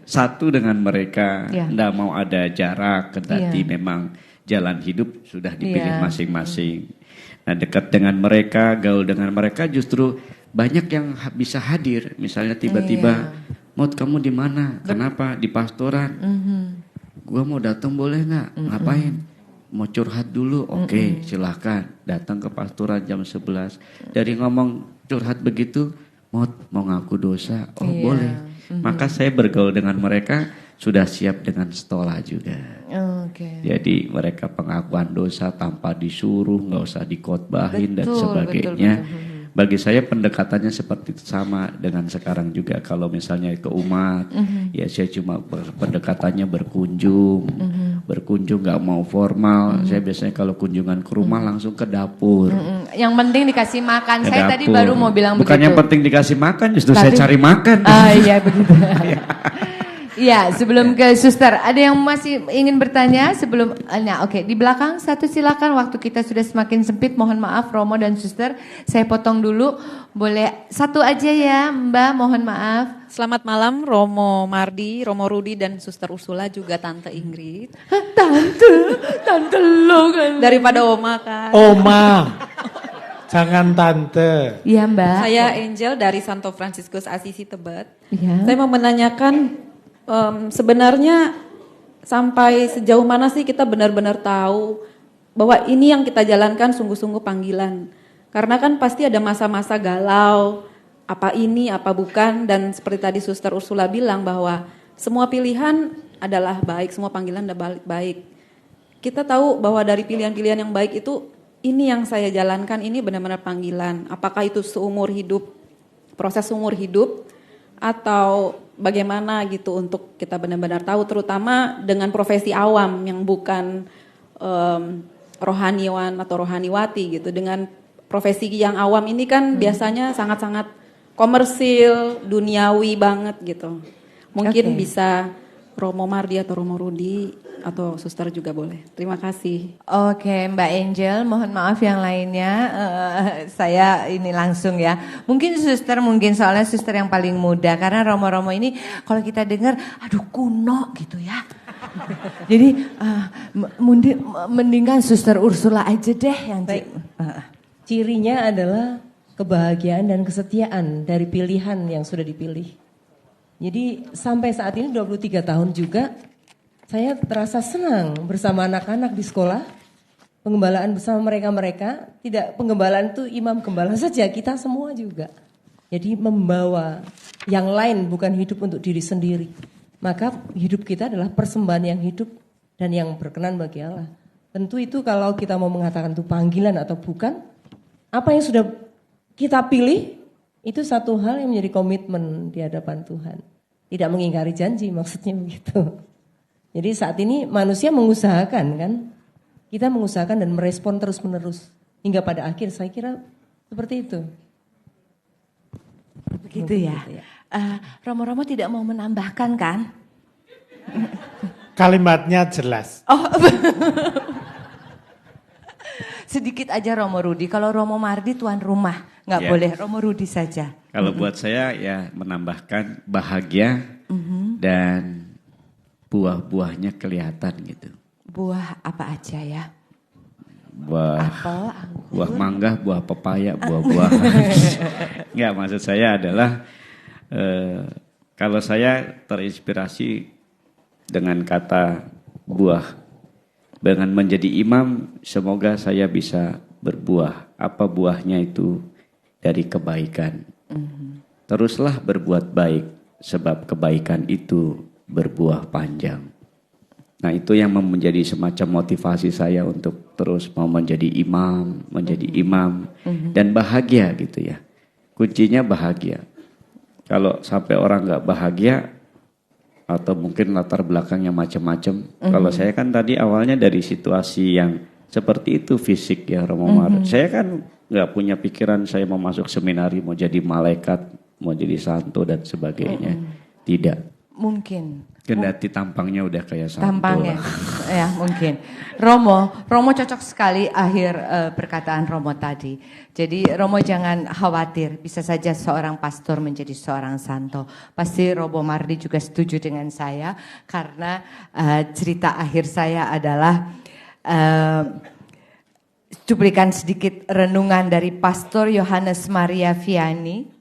[SPEAKER 4] satu dengan mereka, tidak mau ada jarak, kendati memang jalan hidup sudah dipilih masing-masing. Nah, dekat dengan mereka, gaul dengan mereka, justru banyak yang bisa hadir. Misalnya tiba-tiba, Mot kamu di mana? Kenapa? Di pastoran. Gua mau datang boleh nggak? Ngapain? Mau curhat dulu? Oke, silahkan. Datang ke pastoran jam 11. Dari ngomong curhat begitu, Mot mau ngaku dosa? Oh boleh. Maka saya bergaul dengan mereka sudah siap dengan stola juga. Jadi mereka pengakuan dosa tanpa disuruh, nggak usah dikotbahin dan sebagainya. Betul. Bagi saya pendekatannya seperti itu, sama dengan sekarang juga. Kalau misalnya ke umat, ya saya cuma pendekatannya berkunjung, nggak mau formal. Saya biasanya kalau kunjungan ke rumah langsung ke dapur.
[SPEAKER 1] Yang penting dikasih makan.
[SPEAKER 4] Ke
[SPEAKER 1] saya
[SPEAKER 4] dapur.
[SPEAKER 1] tadi baru mau bilang
[SPEAKER 4] bukan
[SPEAKER 1] begitu.
[SPEAKER 4] Yang penting dikasih makan, justru saya cari makan.
[SPEAKER 1] Iya begitu. Iya, sebelum ke Suster, ada yang masih ingin bertanya sebelum, oke, di belakang satu silakan, waktu kita sudah semakin sempit, mohon maaf Romo dan Suster, saya potong dulu, boleh satu aja ya Mbak, mohon maaf.
[SPEAKER 5] Selamat malam Romo Mardi, Romo Rudi dan Suster Ursula juga Tante Ingrid.
[SPEAKER 1] Tante lo kan.
[SPEAKER 5] Daripada Oma kan.
[SPEAKER 2] Oma, jangan Tante.
[SPEAKER 1] Iya Mbak.
[SPEAKER 5] Saya Angel dari Santo Fransiskus Asisi Tebet.
[SPEAKER 1] Ya.
[SPEAKER 5] Saya mau menanyakan, sebenarnya sampai sejauh mana sih kita benar-benar tahu bahwa ini yang kita jalankan sungguh-sungguh panggilan. Karena kan pasti ada masa-masa galau, apa ini, apa bukan. Dan seperti tadi Suster Ursula bilang bahwa semua pilihan adalah baik, semua panggilan adalah baik. Kita tahu bahwa dari pilihan-pilihan yang baik itu, ini yang saya jalankan, ini benar-benar panggilan. Apakah itu seumur hidup, proses seumur hidup, atau bagaimana gitu untuk kita benar-benar tahu, terutama dengan profesi awam yang bukan rohaniwan atau rohaniwati gitu. Dengan profesi yang awam ini kan biasanya sangat-sangat komersil, duniawi banget gitu. Mungkin bisa Romo Mardi atau Romo Rudi atau suster juga boleh. Terima kasih.
[SPEAKER 1] Oke, Mbak Angel, mohon maaf yang lainnya, saya ini langsung ya. Mungkin suster, soalnya suster yang paling muda, karena romo-romo ini kalau kita dengar, aduh kuno gitu ya. Jadi mendingan suster Ursula aja deh yang
[SPEAKER 3] Cirinya adalah kebahagiaan dan kesetiaan dari pilihan yang sudah dipilih. Jadi sampai saat ini 23 tahun juga saya terasa senang bersama anak-anak di sekolah. Pengembalaan bersama mereka-mereka, tidak penggembalaan itu imam gembala saja, kita semua juga. Jadi membawa yang lain, bukan hidup untuk diri sendiri. Maka hidup kita adalah persembahan yang hidup dan yang berkenan bagi Allah. Tentu itu kalau kita mau mengatakan itu panggilan atau bukan, apa yang sudah kita pilih, itu satu hal yang menjadi komitmen di hadapan Tuhan. Tidak mengingkari janji, maksudnya begitu. Jadi saat ini manusia mengusahakan kan, kita mengusahakan dan merespon terus menerus. Hingga pada akhir saya kira seperti itu.
[SPEAKER 1] Begitu ya. Romo-romo tidak mau menambahkan kan?
[SPEAKER 2] Kalimatnya jelas.
[SPEAKER 1] Oh, sedikit aja Romo Rudi. Kalau Romo Mardi tuan rumah, nggak boleh. Romo Rudi saja.
[SPEAKER 4] Kalau buat saya ya menambahkan bahagia dan buah-buahnya kelihatan gitu.
[SPEAKER 1] Buah apa aja ya?
[SPEAKER 4] Buah
[SPEAKER 1] apel, anggur.
[SPEAKER 4] Buah mangga, buah pepaya, buah-buah. Enggak, maksud saya adalah kalau saya terinspirasi dengan kata buah. Dengan menjadi imam, semoga saya bisa berbuah. Apa buahnya itu? Dari kebaikan. Teruslah berbuat baik, sebab kebaikan itu berbuah panjang. Nah, itu yang menjadi semacam motivasi saya untuk terus mau menjadi imam, dan bahagia gitu ya. Kuncinya bahagia. Kalau sampai orang nggak bahagia, atau mungkin latar belakangnya macam-macam. Kalau saya kan tadi awalnya dari situasi yang seperti itu fisik ya Romo Mar. Saya kan nggak punya pikiran saya mau masuk seminari, mau jadi malaikat, mau jadi santo dan sebagainya. Tidak.
[SPEAKER 1] Mungkin.
[SPEAKER 4] Kendati tampangnya udah kayak santo.
[SPEAKER 1] Tampangnya, ya mungkin. Romo cocok sekali akhir perkataan Romo tadi. Jadi Romo jangan khawatir, bisa saja seorang pastor menjadi seorang santo. Pasti Romo Mardi juga setuju dengan saya, karena cerita akhir saya adalah cuplikan sedikit renungan dari Pastor Yohanes Maria Vianney.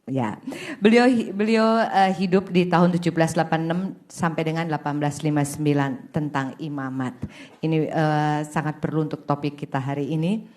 [SPEAKER 1] Ya, beliau hidup di tahun 1786 sampai dengan 1859 tentang imamat. Ini sangat perlu untuk topik kita hari ini.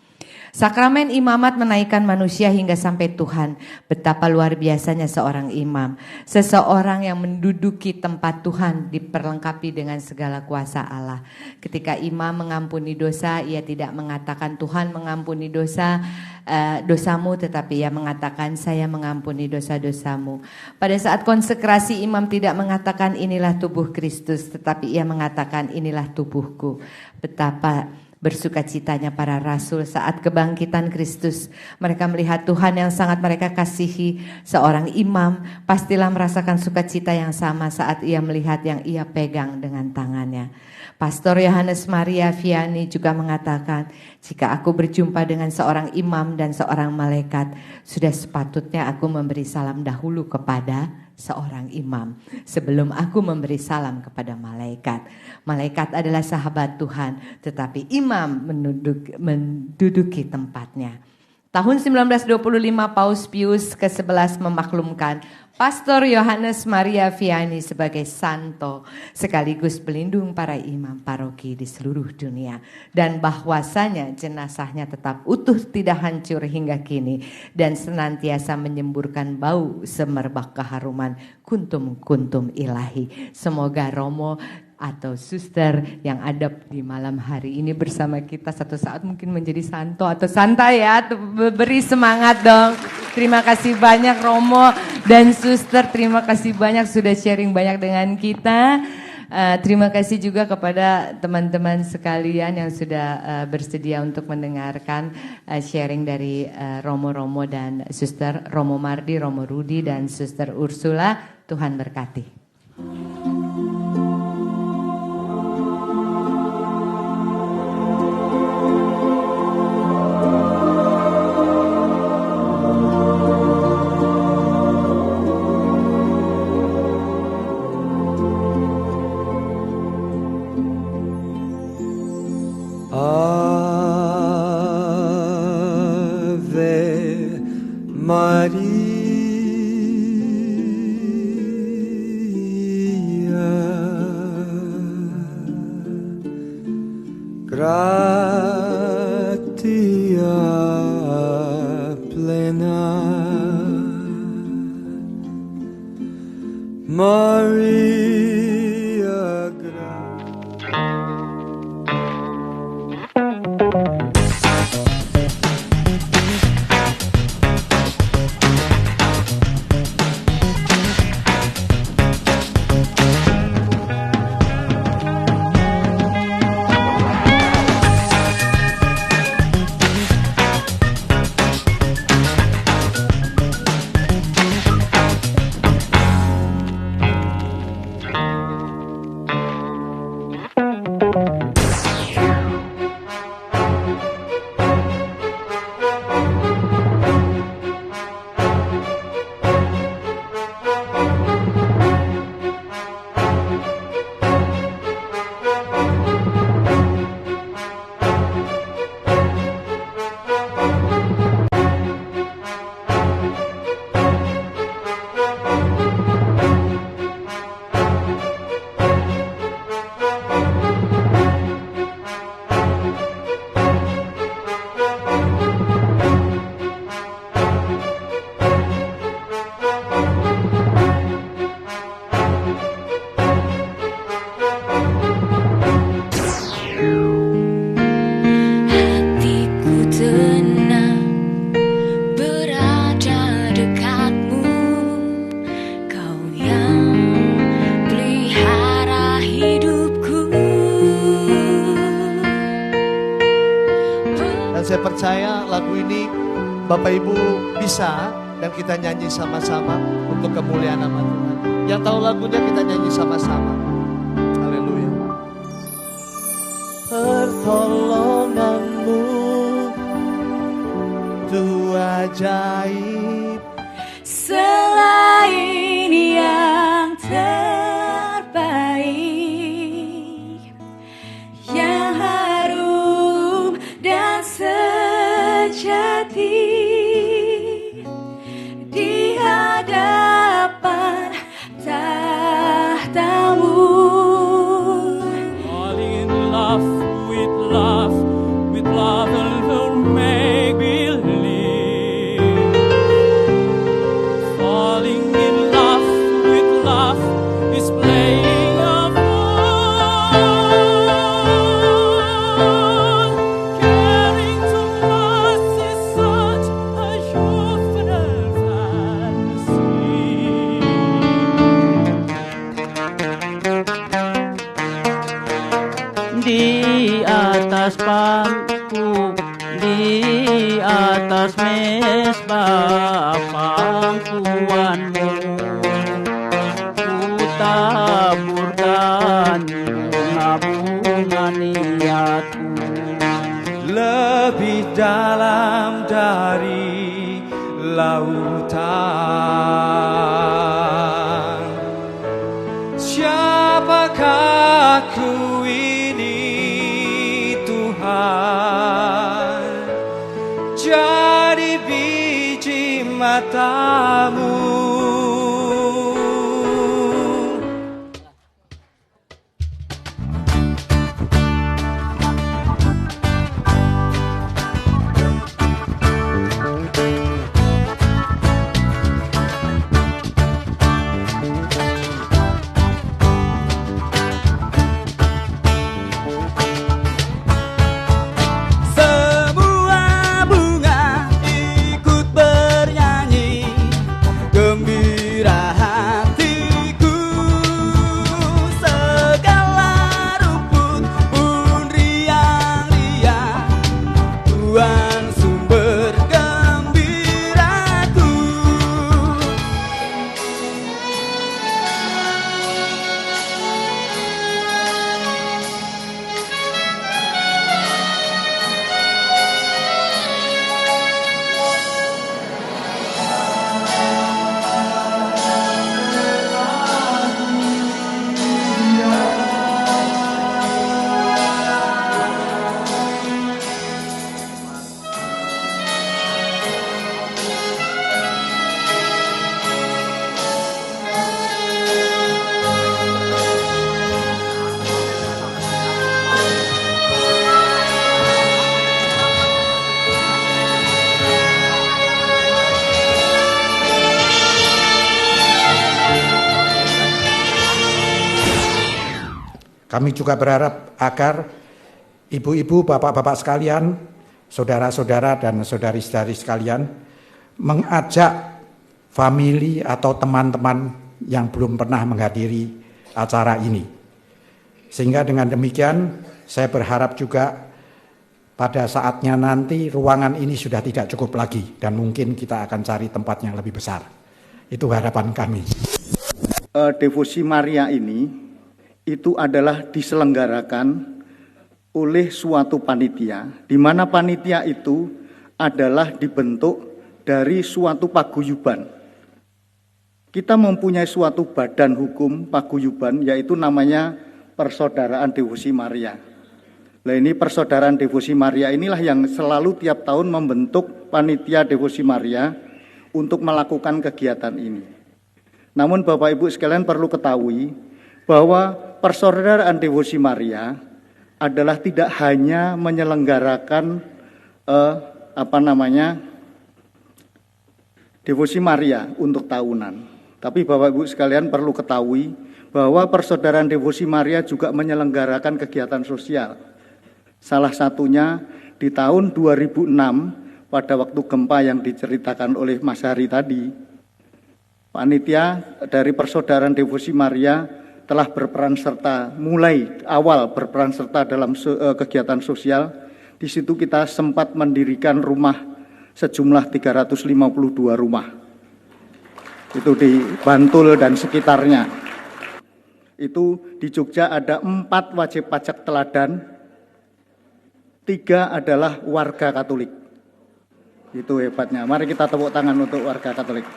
[SPEAKER 1] Sakramen imamat menaikkan manusia hingga sampai Tuhan. Betapa luar biasanya seorang imam. Seseorang yang menduduki tempat Tuhan diperlengkapi dengan segala kuasa Allah. Ketika imam mengampuni dosa, ia tidak mengatakan Tuhan mengampuni dosamu, tetapi ia mengatakan saya mengampuni dosa-dosamu. Pada saat konsekrasi, imam tidak mengatakan inilah tubuh Kristus, tetapi ia mengatakan inilah tubuhku. Betapa bersukacitanya para rasul saat kebangkitan Kristus. Mereka melihat Tuhan yang sangat mereka kasihi. Seorang imam pastilah merasakan sukacita yang sama saat ia melihat yang ia pegang dengan tangannya. Pastor Yohanes Maria Vianney juga mengatakan, jika aku berjumpa dengan seorang imam dan seorang malaikat, sudah sepatutnya aku memberi salam dahulu kepada seorang imam sebelum aku memberi salam kepada malaikat. Malaikat adalah sahabat Tuhan, tetapi imam menduduki tempatnya. Tahun 1925 Paus Pius ke-11 memaklumkan Pastor Yohanes Maria Vianney sebagai santo, sekaligus pelindung para imam paroki di seluruh dunia, dan bahwasanya jenazahnya tetap utuh, tidak hancur hingga kini, dan senantiasa menyemburkan bau semerbak keharuman kuntum-kuntum ilahi. Semoga Romo atau suster yang ada di malam hari ini bersama kita satu saat mungkin menjadi santo atau santai ya. Beri semangat dong. Terima kasih banyak Romo dan suster, terima kasih banyak sudah sharing banyak dengan kita. Terima kasih juga kepada teman-teman sekalian yang sudah bersedia untuk mendengarkan sharing dari Romo dan Suster Romo Mardi, Romo Rudi dan Suster Ursula. Tuhan berkati.
[SPEAKER 6] Saya percaya lagu ini Bapak Ibu bisa dan kita nyanyi sama-sama untuk kemuliaan nama Tuhan. Yang tahu lagunya kita nyanyi sama-sama. Haleluya. Pertolonganmu tu ajaib,
[SPEAKER 7] selain yang terbaik, yang harum dan sejati di hadapan tahtamu.
[SPEAKER 8] Falling in love with love, with love will make believe. Falling in love with love is playing a fool. Caring too much is such a juvenile fantasy. Di atas pangku, di atas mesbah pangkuanmu, ku taburkan bunga-bunga niatku.
[SPEAKER 9] Lebih dalam dari lautan, siapakah ku ini Tuhan, jadi biji matamu. Semua bunga ikut bernyanyi,
[SPEAKER 10] Kami juga berharap agar ibu-ibu, bapak-bapak sekalian, saudara-saudara dan saudari-saudari sekalian mengajak famili atau teman-teman yang belum pernah menghadiri acara ini. Sehingga dengan demikian saya berharap juga pada saatnya nanti ruangan ini sudah tidak cukup lagi dan mungkin kita akan cari tempat yang lebih besar. Itu harapan kami.
[SPEAKER 11] Devosi Maria ini itu adalah diselenggarakan oleh suatu panitia, di mana panitia itu adalah dibentuk dari suatu paguyuban. Kita mempunyai suatu badan hukum paguyuban, yaitu namanya Persaudaraan Devosi Maria. Nah, ini Persaudaraan Devosi Maria inilah yang selalu tiap tahun membentuk panitia Devosi Maria untuk melakukan kegiatan ini. Namun Bapak Ibu sekalian perlu ketahui bahwa Persaudaraan Devosi Maria adalah tidak hanya menyelenggarakan Devosi Maria untuk tahunan. Tapi Bapak Ibu sekalian perlu ketahui bahwa Persaudaraan Devosi Maria juga menyelenggarakan kegiatan sosial. Salah satunya di tahun 2006 pada waktu gempa yang diceritakan oleh Mas Hari tadi, panitia dari Persaudaraan Devosi Maria telah berperan serta, mulai awal berperan serta dalam kegiatan sosial. Di situ kita sempat mendirikan rumah sejumlah 352 rumah. Itu di Bantul dan sekitarnya. Itu di Jogja ada 4 wajib pajak teladan, 3 adalah warga Katolik. Itu hebatnya. Mari kita tepuk tangan untuk warga Katolik.